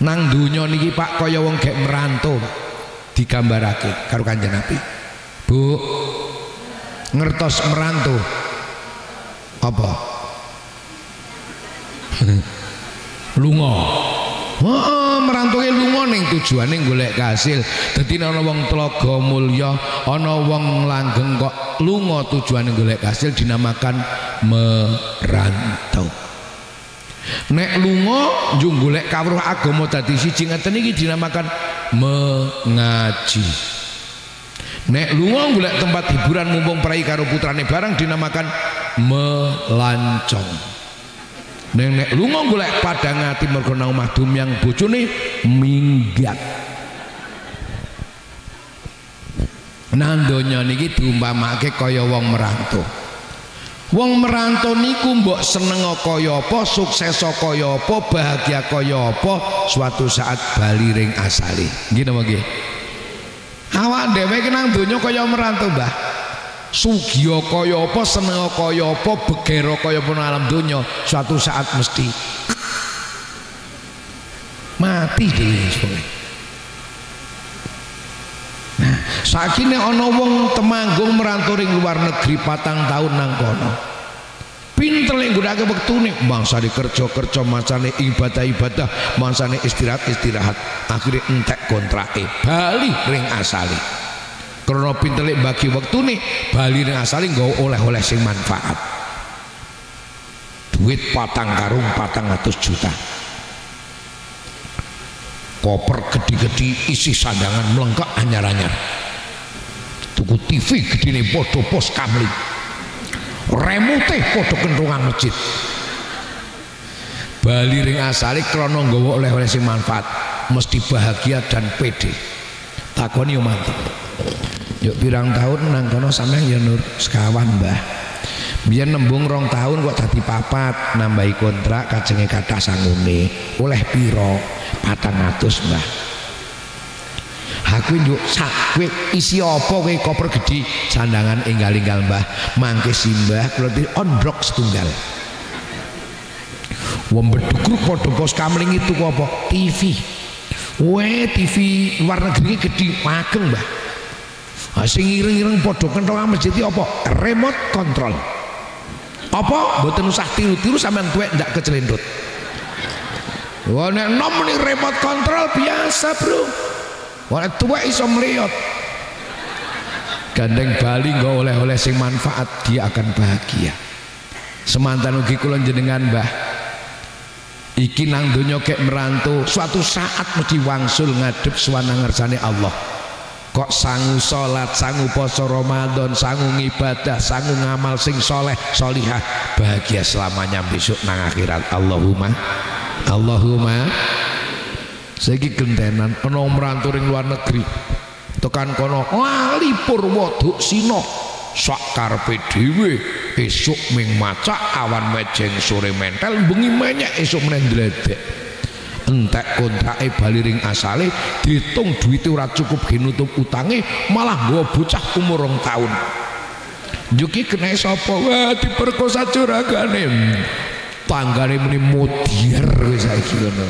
Nang donya niki Pak kaya wong gek merantau, Pak. Digambarake karo Kanjeng Nabi. Bu, ngertos merantau apa? Lunga. Merantauke lunga ning tujuane golek kasil. Dadi ana wong tlaga mulya, ana wong langgeng kok lunga tujuane golek kasil dinamakan merantau. Nek lunga njung golek kawruh agama dadi siji ngeten iki dinamakan mengaji. Nek lunga golek tempat hiburan mumpung prai karo putrane barang dinamakan melancong. Nek lunga golek padang ati mergo nang omah dumyang bojone minggat. Nang donya niki diumpamake kaya wong merantau. Wong merantau niku mbok seneng kaya apa, sukses kaya apa, bahagia kaya apa, suatu saat bali ring asale. Nggih napa nggih? Awak dhewe ki nang donya kaya merantau, Mbah. Sugiya kaya apa, seneng kaya apa, begera kaya apa nang alam donya, suatu saat mesti mati dhewe sebagai. Nah, saiki nek ana wong temanggung merantau ring luar negeri 4 tahun nang kono. Pinter pinter nek nggunakake wektune, mangsane kerja-kerja, mangsane ibadah-ibadah, mangsane istirahat-istirahat, akhire entek kontrake bali ring asale. Karena pinter nek bagi wektune, bali ring asale nggawa oleh-oleh sing manfaat. Duit 4 karung 400 juta. Koper gede-gede isi sandangan melengkak anyar-anyar. Tuku TV gedene padha pos kamling. Remote padha kentungan masjid. Bali ring asale krana nggawa oleh-oleh sing manfaat, mesti bahagia dan pede. Takoni yo mantep. Yuk pirang tahun nang kono sampeyan ya Nur? Sekawan, Mbah. Biyen nembung 2 tahun kok dadi 4, nambahi kontrak kajenge kathah sangune. Oleh piro? 400, Mbah. Aku njuk sak kowe isi apa kowe koper gede sandangan enggal-enggal Mbah. Mangke simbah kula ondrok setunggal. Wong bedhukruk padha pos kamling itu kok apa? TV. TV luar negeri gede ageng Mbah. Sing ireng-ireng padha kenthongan masjid iki apa? Remote control. Apa? Mboten usah tiru-tiru sampean tuwek ndak kecelendut. Wah nek nom ning remote control biasa, Bro. Wah tuwek iso mliyot. Gandeng bali nggo oleh-oleh sing manfaat, dia akan bahagia. Semantan ugi kula jenengan, Mbah. Iki nang donya kek merantau, suatu saat mesti wangsul ngadep swana ngersane Allah. Kok sangu salat, sangu poso Ramadan, sangu ngibadah, sangu ngamal sing soleh solihah, bahagia selamanya besok nang akhirat. Allahumma saiki gentenan ana merantau ring luar negeri tekan kono lali Purwoduk Sina sak karepe dhewe esuk ming macak awan mejeng sore mentel bengi menyek esuk meneh ndledek. Entek kontrake bali ring asale, diitung duwite ora cukup ginutup utange, malah nggawa bocah umur 2 tahun. Juki kena sapa? Wah diperkosa juragane. Tanggane muni modiar wis saiki ngono.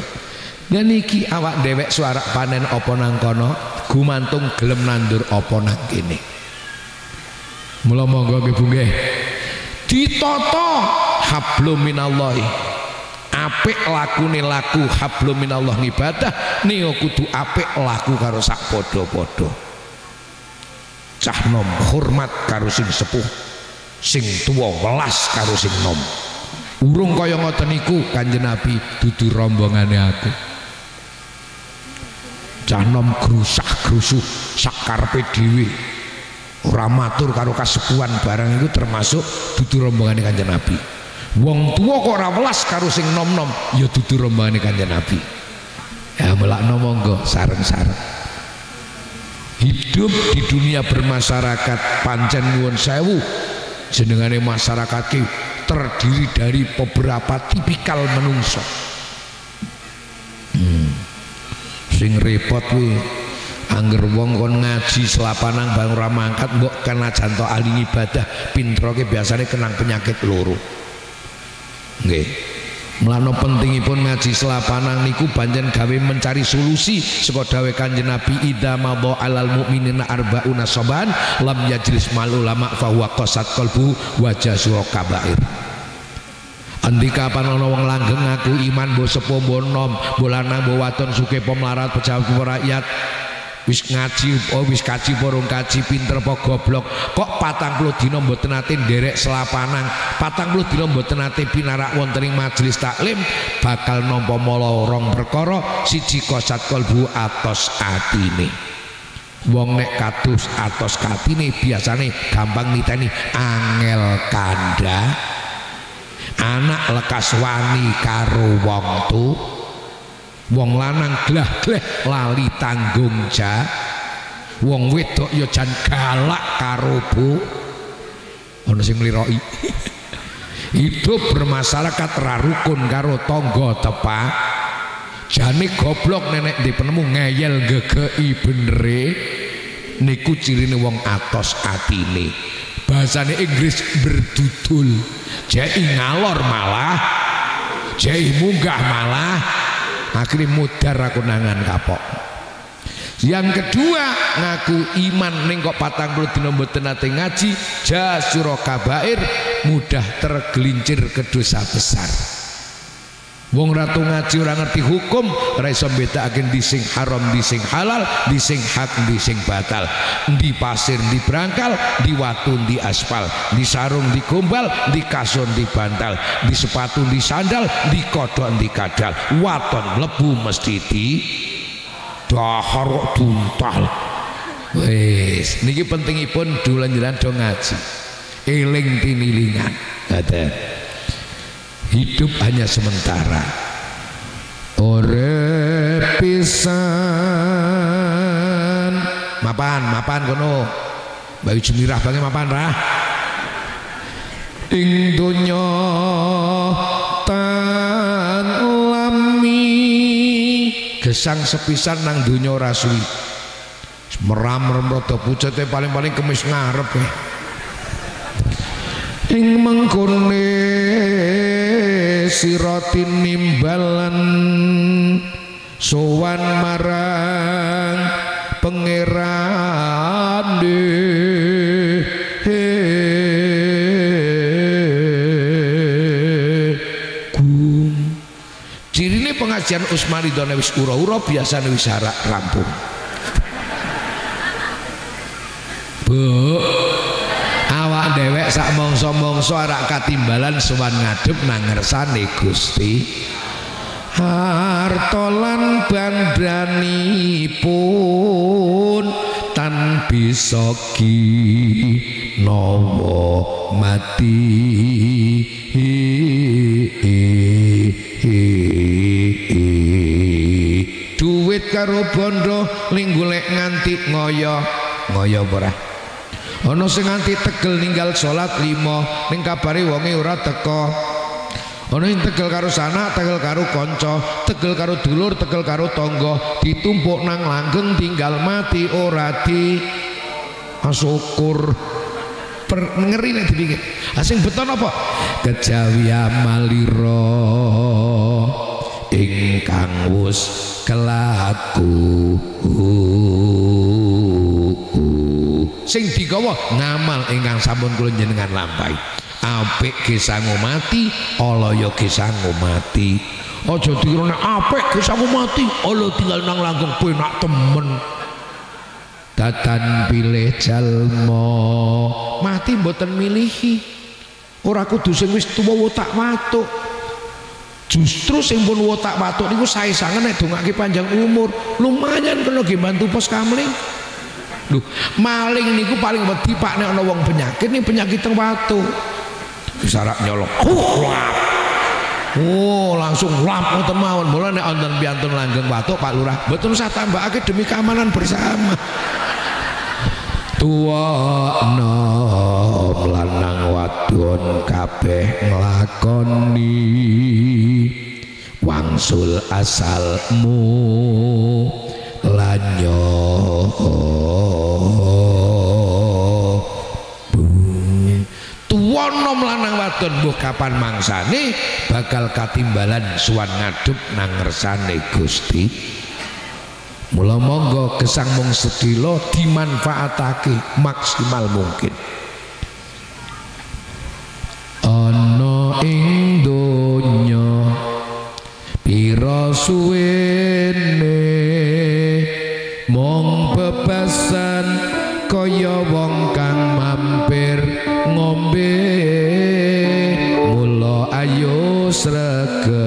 Dan iki awak dewek suara panen apa nang kono, gumantung gelem nandur apa nang kene. Mula monggo nggih Bu nggih. Ditata hablum minallahi. Apik lakune laku hablum minallah ngibadah ning kudu apik laku karo sak padha-padha. Cah nom hormat karo sing sepuh, sing tuwa welas karo sing nom. Urung kaya ngoten niku Kanjeng Nabi dudu rombongane aku. Cah nom grusah-grusuh sak karepe dhewe. Ora matur karo kasepuhan barang iku termasuk dudu rombongane Kanjeng Nabi. Wong tua kok ora welas karo sing nom-nom ya dudu rombongane Kanjeng Nabi. Ya melakno monggo sareng-sareng. Hidup di dunia bermasyarakat pancen nuwun sewu jenengane masyarakat ki terdiri dari beberapa tipikal menungso. Sing repot kuwi angger wong kon ngaji selapanang bang ora mangkat mbok kan ajan to ahli ibadah pintroke biasane kenang penyakit loro. Nggih. Mulane pentingipun ngaji selapanang niku panjen gawe mencari solusi saka dawuh Kanjeng Nabi idza madha alal mukminina arbauna saban lam yajlis mal ulama fa huwa qasat qalbu wa jasura kabair. Andika kapan ana wong langgeng ngaku iman mbok sepo mbok nom mbok lanang mbok wadon sugih pemelarat pejabat rakyat wis ngaji wis kaji porong kaji pinter apa goblok kok 40 dina mboten nate nderek selapanang 40 dina mboten nate pinarak wonten ing majelis taklim bakal nampa mala rong perkara siji qasat qalbu atos atine. Wong nek kados atos katine biasane gampang niteni angel kandha anak lekas wani karo wong tu. Wong lanang glah-gleh lali tanggung jawab. Wong wedok ya jan galak karo bu. Ana sing ngliroki. Hidup bermasyarakat ra rukun karo tangga tepak. Jane goblok nenek di penemu ngeyel gegeki benere niku cirine wong atos atine. Bahasane Inggris berdudul. Jai ngalor malah jai munggah malah akhirnya mudar aku nangan kapok. Yang kedua, ngaku iman ning kok 40 dina mboten nate ngaji, jasyura kabair, mudah tergelincir ke dosa besar. Wong ratu ngaji ora ngerti hukum, ora iso mbedakake ndi sing haram, ndi sing halal, ndi sing hak, ndi sing batal, ndi pasir, ndi brangkal, ndi watu, ndi aspal, ndi sarung, ndi gombal, ndi kasur, ndi bantal, ndi sepatu, ndi sandal, ndi kodhok, ndi kadal. Waton mlebu mesti di dahar tuntal. Wis niki pentingipun dolan-dolan do ngaji. Eling tinilingan. Ngoten. Hidup hanya sementara. Ore pisan. Mapan kono. Bayu Jumirah bange mapan ra. Ing donya tan lami gesang sepisan nang donya ora suwi. Meram-rem rada pucete paling-paling kemis ngarep ya. Ing mengkone sirati nimbalan sowan marang pangeran cirine pengajian Usmaridone wis ura-ura biasane wis harak rampung. Bu, awak dewek sak mongso-mongso arak katimbalan sowan ngadep nang ngersane Gusti. Harta lan bandhanipun tan bisa ginawa mati. Duit karo bondo ning golek nganti ngoyo ora. Ana sing nganti tegel ninggal salat 5 ning kabare wonge ora teka. Ana sing tegel karo sanak, tegel karo kanca, tegel karo dulur, tegel karo tangga, ditumpuk nang langgeng tinggal mati ora di syukur. Ngeri nek dipikir. Sing beton apa? Kejawi amalira ingkang wus kelaku. Sing digawa ngamal ingkang sampun kula jenengan lampahi. Apik ge sangu mati, alaya ge sangu mati. Aja dikira nek apik ge sangu mati, ala tinggal nang langgeng penak temen. Datan pilih jalma, mati mboten milihi. Ora kudu sing wis tuwa wotak watuk. Justru sing pun wotak watuk niku sae-sangen nek dongake panjang umur. Lumayan kena nggih bantu pos kamling. Duh, maling niku paling wedi Pak nek ana wong penyakit ning penyakit teng watu. Disarak nyolong. Oh, langsung lap ngoten mawon. Mula nek wonten piantun langgeng watu Pak Lurah, mboten usah tambahake demi keamanan bersama. Tuwana lanang wadon kabeh nglakoni wangsul asalmu lanyo tuwana lanang wadon mbuh kapan mangsane bakal katimbalan suwan ngadep nang ngersane Gusti. Mula monggo gesang mung sedilo dimanfaatake maksimal mungkin. Ana ing donya pira suwene mung bebasan kaya wong kang mampir ngombe. Mula ayo sregep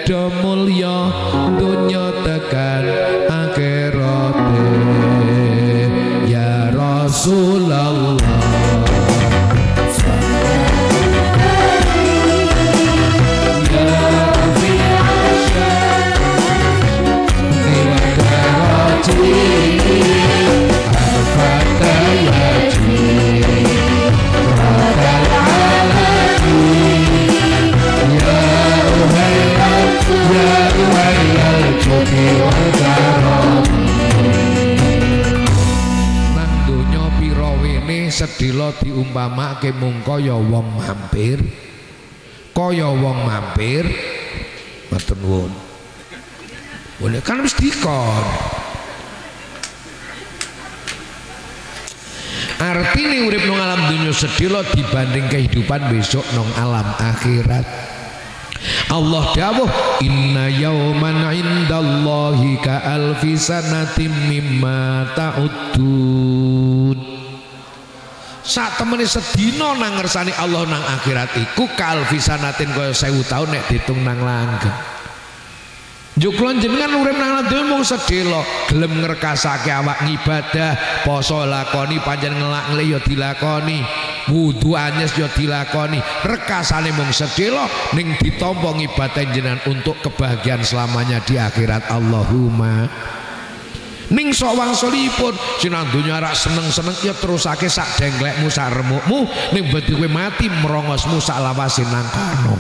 do mulya dunya tekan akhirate ya Rasulullah. Nang donya pira wene sedhela diumpamake mung kaya wong mampir. kaya wong mampir matur nuwun. Boleh kan wis dikon. Artine urip nang alam dunya sedhela dibanding kehidupan besok nang alam akhirat. Allah dawuh inna yauman indallahi ka alfi sanatim mimma ta'uddun. Sak temene sedina nang ngersani Allah nang akhirat iku ka alfi sanatin kaya 1000 taun nek diitung nang langgeng. Juklon jenengan urip nang dunya mung sedhela, gelem ngrekasake awak ngibadah, poso lakoni, panjen ngelak-ngle ya dilakoni, wudu anyes ya dilakoni, rekasane mung sedhela ning ditampa ngibadah jenengan untuk kebahagiaan selamanya di akhirat. Allahumma ning sok wangsulipun jenengan dunya rak seneng-seneng ya terusake sak denglekmu sak remukmu, ning badhe kowe mati merongosmu sak lawase nang kono.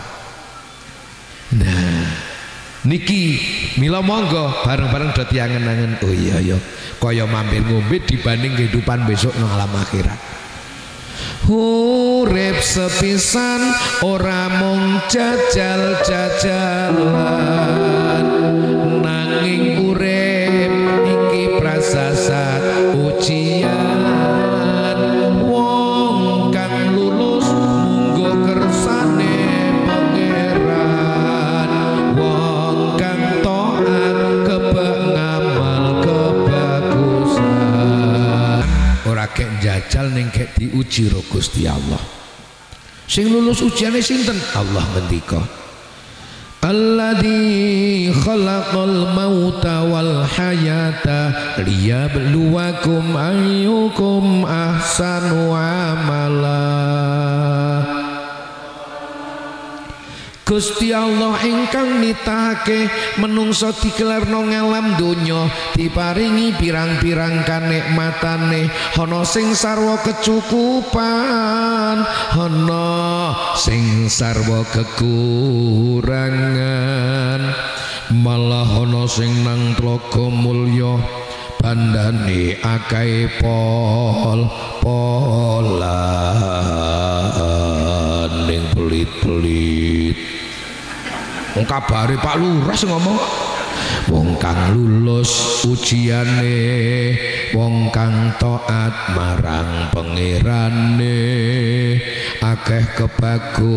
Nah niki mila monggo bareng-bareng dadi angen-angen. Oh iya ya kaya mampir ngombe dibanding kehidupan besok nang alam akhirat. Urip sepisan ora mung jajal-jajalan, nanging urip iki prasasat ujian. Wong kang lulus munggo kersane kek jajal ning kek diuji ro Gusti Allah. Sing lulus ujiane sinten? Allah ngendika alladzi khalaqal mauta wal hayata liyabluwakum ayyukum ahsanu amala. Gusti Allah ingkang nitahake menungso dikelarno ngalam donya, diparingi pirang-pirang kanikmatane, ana sing sarwa kecukupan, ana sing sarwa kekurangan, malah ana sing nang tlaga mulya bandane akeh pol-polan ning pelit-pelit. Wong kabare Pak Lurah sing ngomong wong kang lulus ujiane, wong kang taat marang pangerane, akeh kebagusane.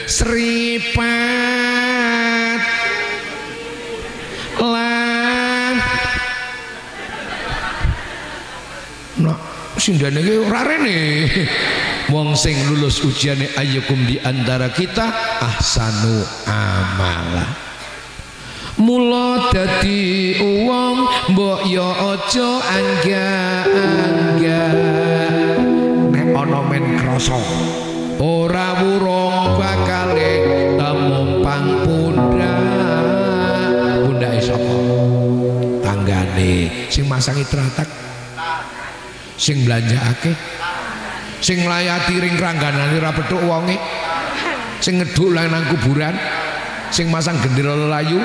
Seripat lan nah sindane iki ora rene. Wong sing lulus ujiane ayyukum di antara kita ahsanu amala. Mula dadi wong mbok ya aja angga-angga, nek ana men krasa ora wurung bakale temumpang pundak. Pundake sapa? Tanggane sing masangi tratak, sing belanjaake, sing nglayati ring rangganane ora petuk wonge, sing ngeduk nang kuburan, sing masang gendera lelayu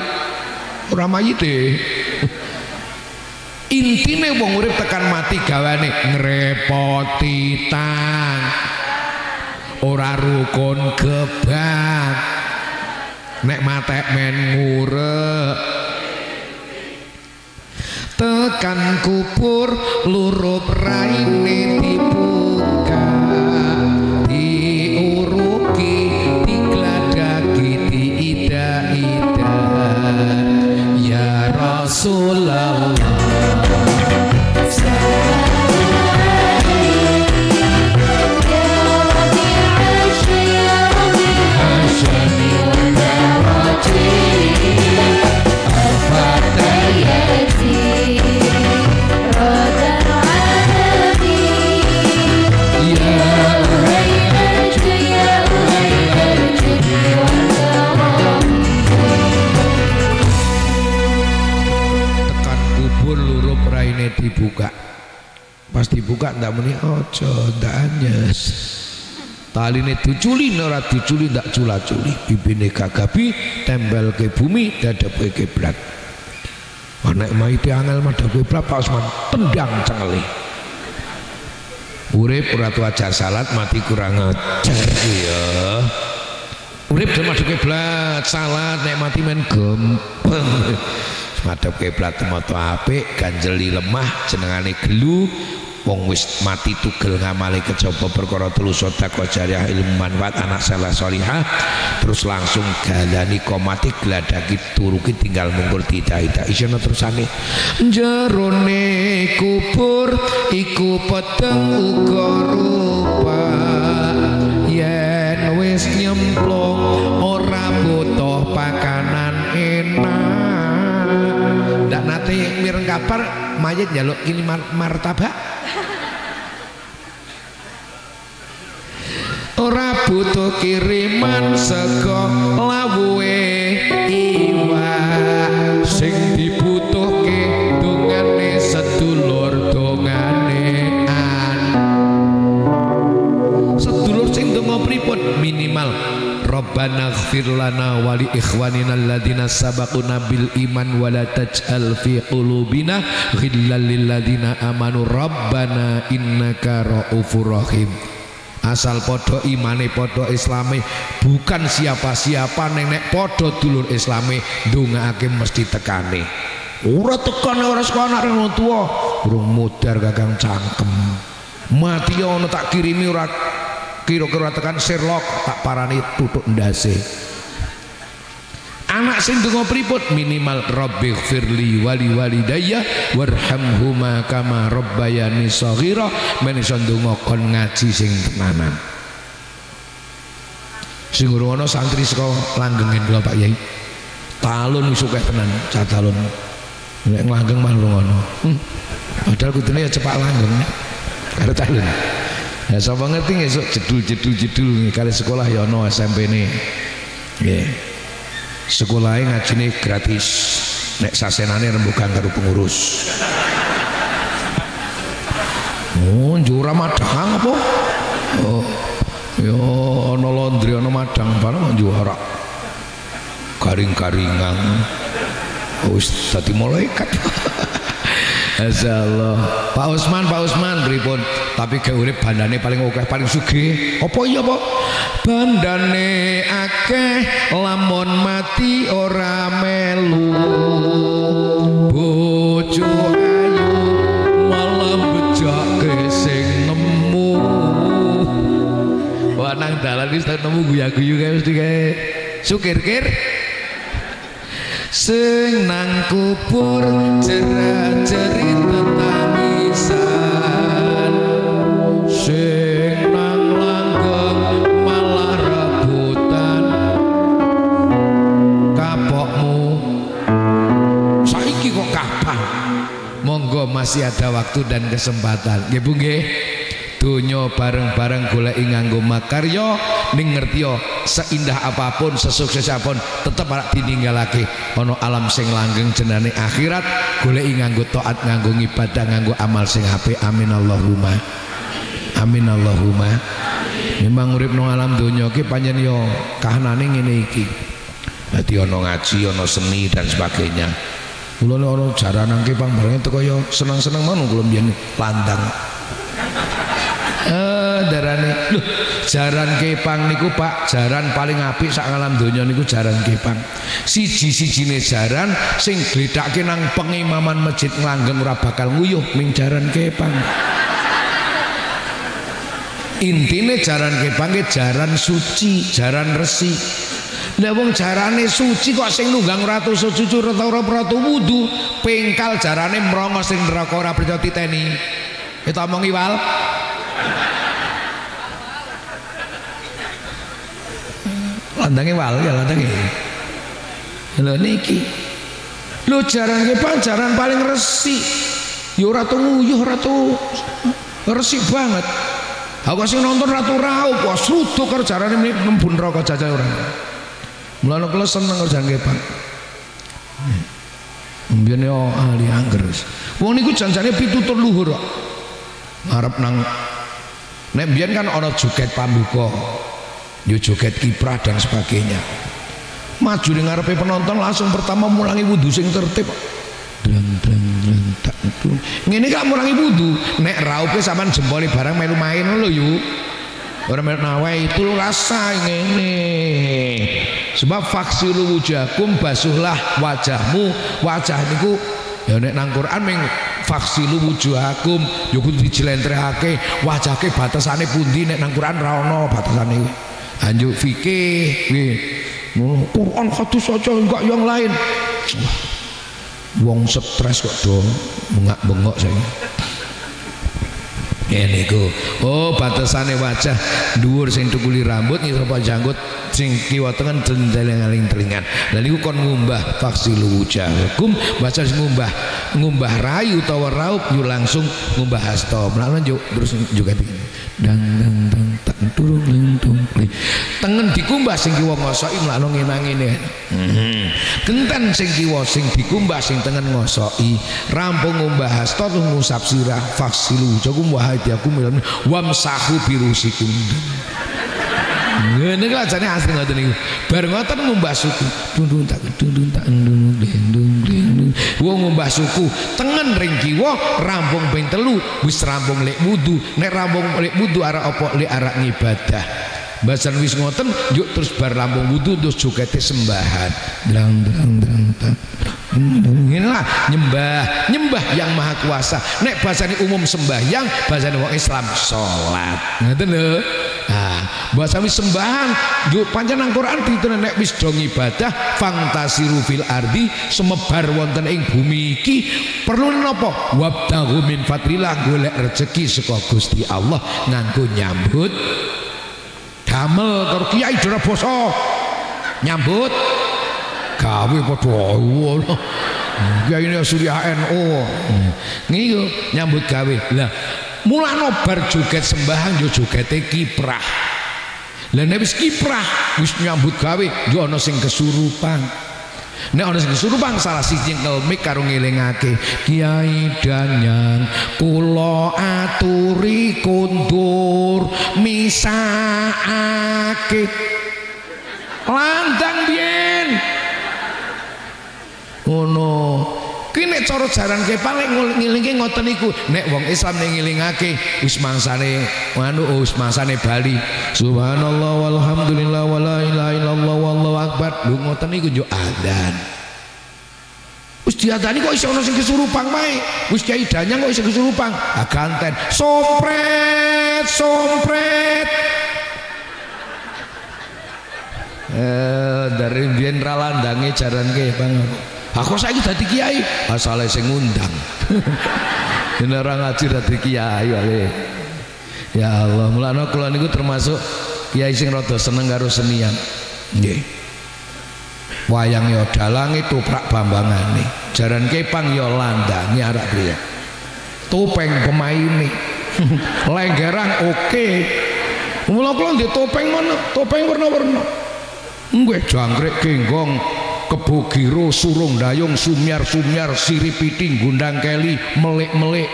ora mayite. Intine wong urip tekan mati gawane ngrepoti tang, ora rukun gebang, nek matek men ngurep. Tekan kubur lurup raine dibuka, diuruki, digladaki, diida-ida. Ya Rasulullah dibuka. Pas dibuka ndak muni ojo ndak anyes, taline diculi ora diculi ndak cula-culi, bibine gagabi tempel ke bumi dadep ke kiblat. Nek maite angel madhep kiblat Pak Usman tendang cengeli. Urip ora tuh ajar salat mati kurang ajar ya. Urip cuma madhep kiblat salat nek mati men gempeng. Madhep kiblat moto apik ganjeli lemah jenengane gelu. Wong wis mati tugel ngamali kejaba perkara telu sedekah jariah ilmu manfaat anak saleh salihah terus langsung galani komati gladaki turuki tinggal mungkur tidak isine terusane jerone kubur iku peteng uga rupa yen wis nyemplung ora butuh pakanan enak ndak nate mireng kabar mayit njaluk kini martabak ora butuh kiriman sego lawuhe iwak sing dibutuhke dongane sedulur dongane sedulur sing donga pripun minimal Rabbana ighfir lana wa li ikhwanina alladhina sabaquna bil iman wa la taj'al fi qulubina ghillan lil ladzina amanu Rabbana innaka raufur rahim. Asal podo imane podo islame bukan siapa-siapa nek podo dulur islame ndongaake mesti tekane ora tekane ora saka anak wong tuwa urung modar gagang cangkem mati ono tak kirimi ora kira-kira tekan Sherlock tak parani tutuk ndase anak sing donga pripun minimal rabbighfirli wali walidayya warhamhuma kama rabbayani shaghira men iso donga kon ngaji sing tenanan sing ngono santri saka Langgengen kula Pak Yai talun wis akeh tenan cah talun nek Langgeng mah ngono padahal kudune ya cepak Langgeng karo talun ya sapa ngerti esuk jedul kali sekolah ya ono SMP ne nggih sekolahnya ngajine gratis nek sasenane rembugan karo pengurus oh njura madang apa oh ya ana laundry ana madang barang njura garing-garingan wis dadi malaikat Masyaallah. Pak Usman pripun? Tapi ge urip bandane paling akeh paling sugih. Apa iya, Pak? Bandane akeh lamun mati ora melu. Bojo ayu malah bejake sing nemu. Wah nang dalan wis nemu guyu-guyu kae mesti kae. Sukir-kir. Sing nang kubur jerat-jerit tangisan, sing nang langgeng malah rebutan kapokmu. Saiki kok kapan? Monggo masih ada waktu dan kesempatan. Nggih Bu nggih. Donya bareng-bareng goleki nganggo makarya ning ngerti yo seindah apapun sesukses apapun tetep arep ditinggalake ana alam sing langgeng jenenge akhirat goleki nganggo taat nganggo ibadah nganggo amal sing apik amin Allahumma amin Allahumma memang urip nang alam donya iki pancen yo kahanane ngene iki dadi ana ngaji ana seni dan sebagainya kula nek ana jaran nang Kepang bareng teko yo seneng-seneng manung kula mbiyen landang darane lho jaran Kepang niku Pak jaran paling apik sak alam donya niku jaran Kepang siji-sijine jaran sing gledhakke nang pengimaman masjid Langgeng ora bakal nguyuh ning jaran Kepang intine jaran Kepang ki jaran suci jaran resi lha wong jarane suci kok sing nunggang ratu suci ora ratu wudu pengkal jarane mrongos sing neraka ora bisa titeni kita omongi wal landange wal ya landange lho niki lho jaran Kepang jaran paling resi ya ora tau nguyuh ora tau resik banget aku sing nonton ratu raup wah srutuk karo jarane nembun neraka jajal ora mulane kula seneng karo jaran Kepang mbiyen yo ahli angger wong niku janjane pitutur luhur kok ngarep nang nek mbiyen kan ana joget pambuka yo joget kiprah dan sebagainya maju di ngarepe penonton langsung pertama mulangi wudhu sing tertib drang tak itu ngene gak murangi wudu nek raupe sampean jempole barang melu main lho yuk orang melu nawe itu rasa ngene sebab faksilu wujakum basuhlah wajahmu wajah niku ya nek nang Quran ming faksilu wujuhakum ya kudu dijelentrehake wajahke batasane pundi nek nang Quran ra ono batasane anjuk fikih nggih Quran hadis saja enggak yang lain wong stres kok do bengak-bengok saya ini ku oh batasane wajah dhuwur sing tukuli rambut ngisor janggut sing kiwa tengen dendeling telingan lha niku kon ngumbah faksilu wujahakum baca ngumbah rayu utawa raup yo langsung ngumbah hasta mlawan yo terus juga dang tak turun lentung tengen dikumbah sing kiwa ngosoki mlawan ngene-ngene genten sing kiwa sing dikumbah sing tengen ngosoki rampung ngumbah hasta terus ngusap sirah faksilu wujahakum wahadiakum wamsahu birusikum ngene lha jane asli ngoten niku bar ngoten ngumbah suku dundung tak wong ngumbah suku tengen ring kiwa rampung ping 3 wis rampung lek wudu nek rampung lek wudu arek apa lek arek ngibadah basan wis ngoten yuk terus bar rampung wudu terus jogete sembahan drang tak inilah nyembah yang maha kuasa nek bahasane umum sembahyang bahasane wong Islam salat ngoten lho bahasa wis sembahan yuk pancen nang Quran ditene nek wis do ibadah fantasiru fil ardi semebar wonten ing bumi iki perlu napa wabtaghu min fadlillah golek rezeki saka Gusti Allah nganggo nyambut damel karo kiai dora basa nyambut gawe padha ngono kiai ini Surya NU niku nyambut gawe lah mulane bar joget sembahan yo jogete kiprah lah nek wis kiprah wis nyambut gawe yo ana sing kesurupan nek ana sing kesurupan salah siji ngelmik karo ngelingake Kiai Danyang kula aturi kondur misake landang biyen ngono ki nek cara jaran ke paling ngilinge ngoten niku nek wong Islam ning ngilingake wis mangsane wis mangsane bali subhanallah walhamdulillah wala ilaha illallah wallahu akbar lho ngoten niku yo adzan wis diadani kok iso ana sing kesurupan wae wis Kiai Danyang kok iso kesurupan ganten sompret dari biyen ra landange jaran ke Bang aku saiki dadi kiai asale sing ngundang yen ora ngaji dadi kiai wale ya Allah mulane kula niku termasuk kiai sing rada seneng karo senian nggih wayang ya dalange toprak bambangane jaran kepang ya landange arak priya topeng pemaine lenggerang oke mula kula ndek topeng ngono topeng warna-warna nggih jangkrik genggong kebogiro surung dayung sumyar siripiting gundang keli melik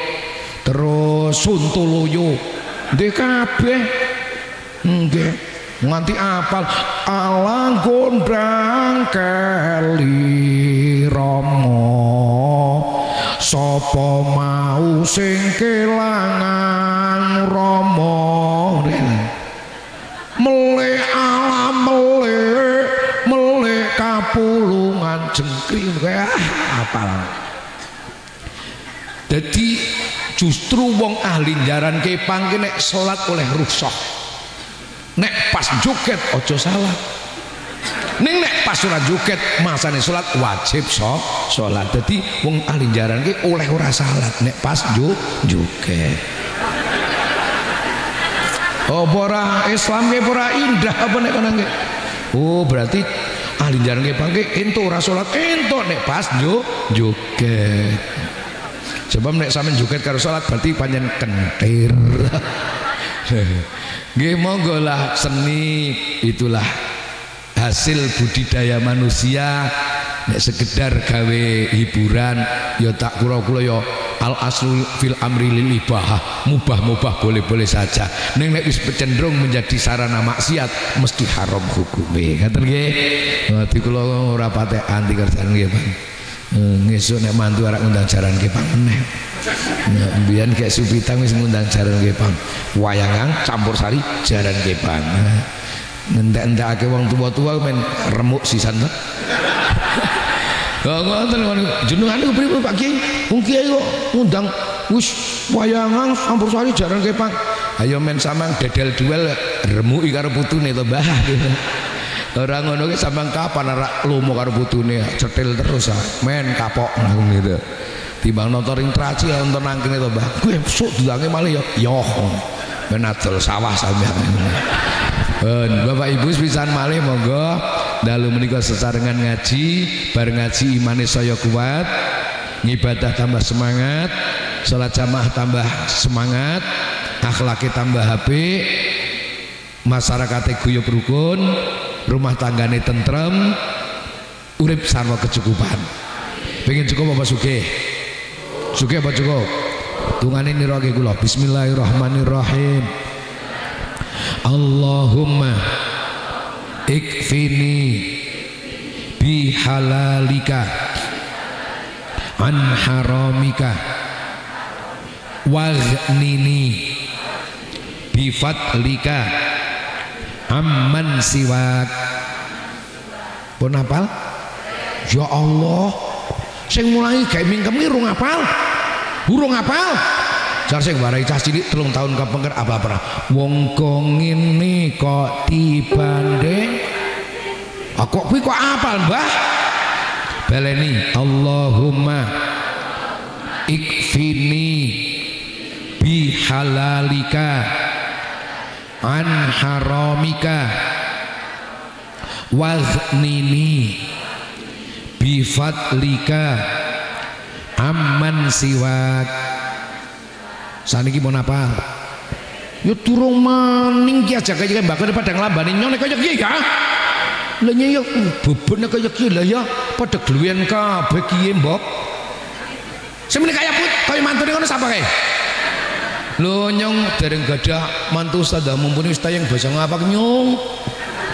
terus suntoloyo ndek kabeh nggih nganti apal alang gondang keli rama sapa mau sing kelangan rama melek alam melek kapulungan jengkring kayak apal jadi justru wong ahli jaran kepang ki nek salat oleh rukshoh nek pas joget ojo salat ning nek pas ora joget masane salat wajib salat jadi wong ahli jaran ki oleh ora salat nek pas joget apa ora Islam ki ora indah apa nek kono nggih oh berarti ahli jaran kepang ki entuk ora salat entuk nek pas joget sebab nek sampean joget karo salat berarti pancen kentir nggih monggo lah seni itulah hasil budidaya manusia nek sekedar gawe hiburan ya tak kula-kula ya al aslu fil amri lil ibahah mubah boleh saja nek wis cenderung menjadi sarana maksiat mesti haram hukume ngoten nggih dadi kula ora patek anti kerjaan nggih Bang ngesuk nek mantu arek ngundang jaran kepang meneh. Mbiyen kayak Supitang wis ngundang jaran kepang. Wayangan campur sari jaran kepang. Ngentek-entekake wong tua-tua men remuk sisan to. Kok ngoten jenengan niku pripun Pak Kiai? Wong Kiai kok ngundang wis wayangan campur sari jaran kepang. Ayo men sampean dedel duel remuki karo putune to Mbah. Orang ngono ki sampean kapan arek lomo karo putune cetil terus men kapok ngono gitu. Timbang nonton ring traci nonton nangkene to Mbah. Kuwi sok dilange malih yo. Ben adol sawah sampean. Bapak Ibu pisan malih monggo dalu menika sesarengan ngaji, bar ngaji imane saya kuat, ngibadah tambah semangat, salat jamaah tambah semangat, akhlake tambah apik, masyarakate guyub rukun, rumah tanggane tentrem, urip sarwa kecukupan. Pengen cukup apa sugih? Sugih apa cukup? Tungane nirake kula. Bismillahirrahmanirrahim. Allahumma ikfini bihalalika an haramika waghnini bifadlika amman siwak. Pun hafal? Ya Allah, sing mulai gawe mingkem iki urung hafal. Urung hafal. Jar sing warai cah cilik 3 tahun kepengker apa pernah. Wong kok ngene kok dibanding. Kok kuwi kok hafal, Mbah? Baleni Allahumma ikfini bihalalika an haramika waghnini bifadlika amman siwak. Saniki mau apa? Ya turung maning ki aja kaya mbak pada nglambani nyone kaya kiye ya. Lah ya bebone kaya kiye lah ya pada gluwen kabeh kiye mbok. Semene kaya put kaya mantune ngono sapa kae? Lho nyong dereng gadah mantu sada mumpuni wis tayang basa ngapak nyong.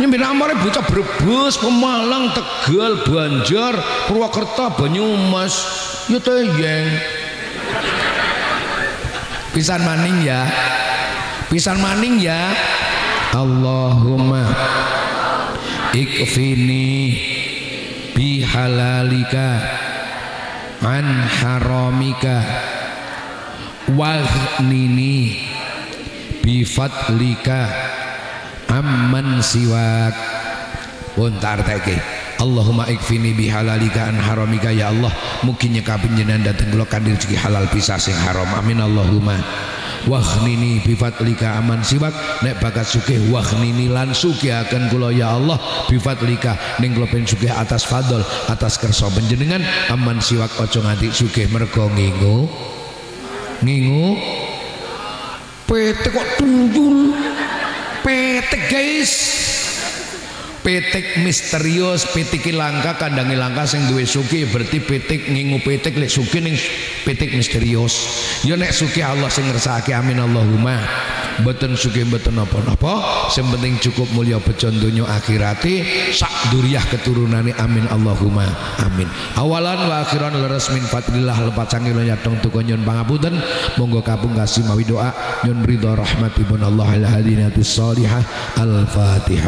Nyembe amare bocah Brebes, Pemalang, Tegal, Banjar, Purwakarta, Banyumas. Ya tayang. Pisan maning ya. Pisan maning ya. Allahumma ikfini bihalalika an haramika waghnini bifadlika amman siwak. Untar teke Allahumma ikfini bihalalika an haramika. Ya Allah mugi nyekapi jenengan dateng kula kanthi rezeki halal pisah sing haram. Amin Allahumma. Waghnini bifadlika aman siwak. Nek bakat sugih waghnini lan sugihaken kula ya Allah bifadlika ning kula ben sugih atas fadl atas kersa panjenengan aman siwak. Aja nganti sugih mergo ngingu petek kok tunjul petek guys. Petik misterius, petik langka, kandangi langka sing duwe sugih berarti petik ngingu petik lek sugih ning petik misterius. Ya nek sugih Allah sing ngersakake amin Allahumma. Mboten sugih mboten napa-napa, sing penting cukup mulya bejo donya akhirate sak duriyah keturunane amin Allahumma amin. Awalan wa akhiran leres min fadlillah lepat canggih nyatong tuku nyun pangapunten. Monggo kapung kasih mawi doa nyun ridha rahmatipun Allah al hadinatus salihah. Al-Fatihah.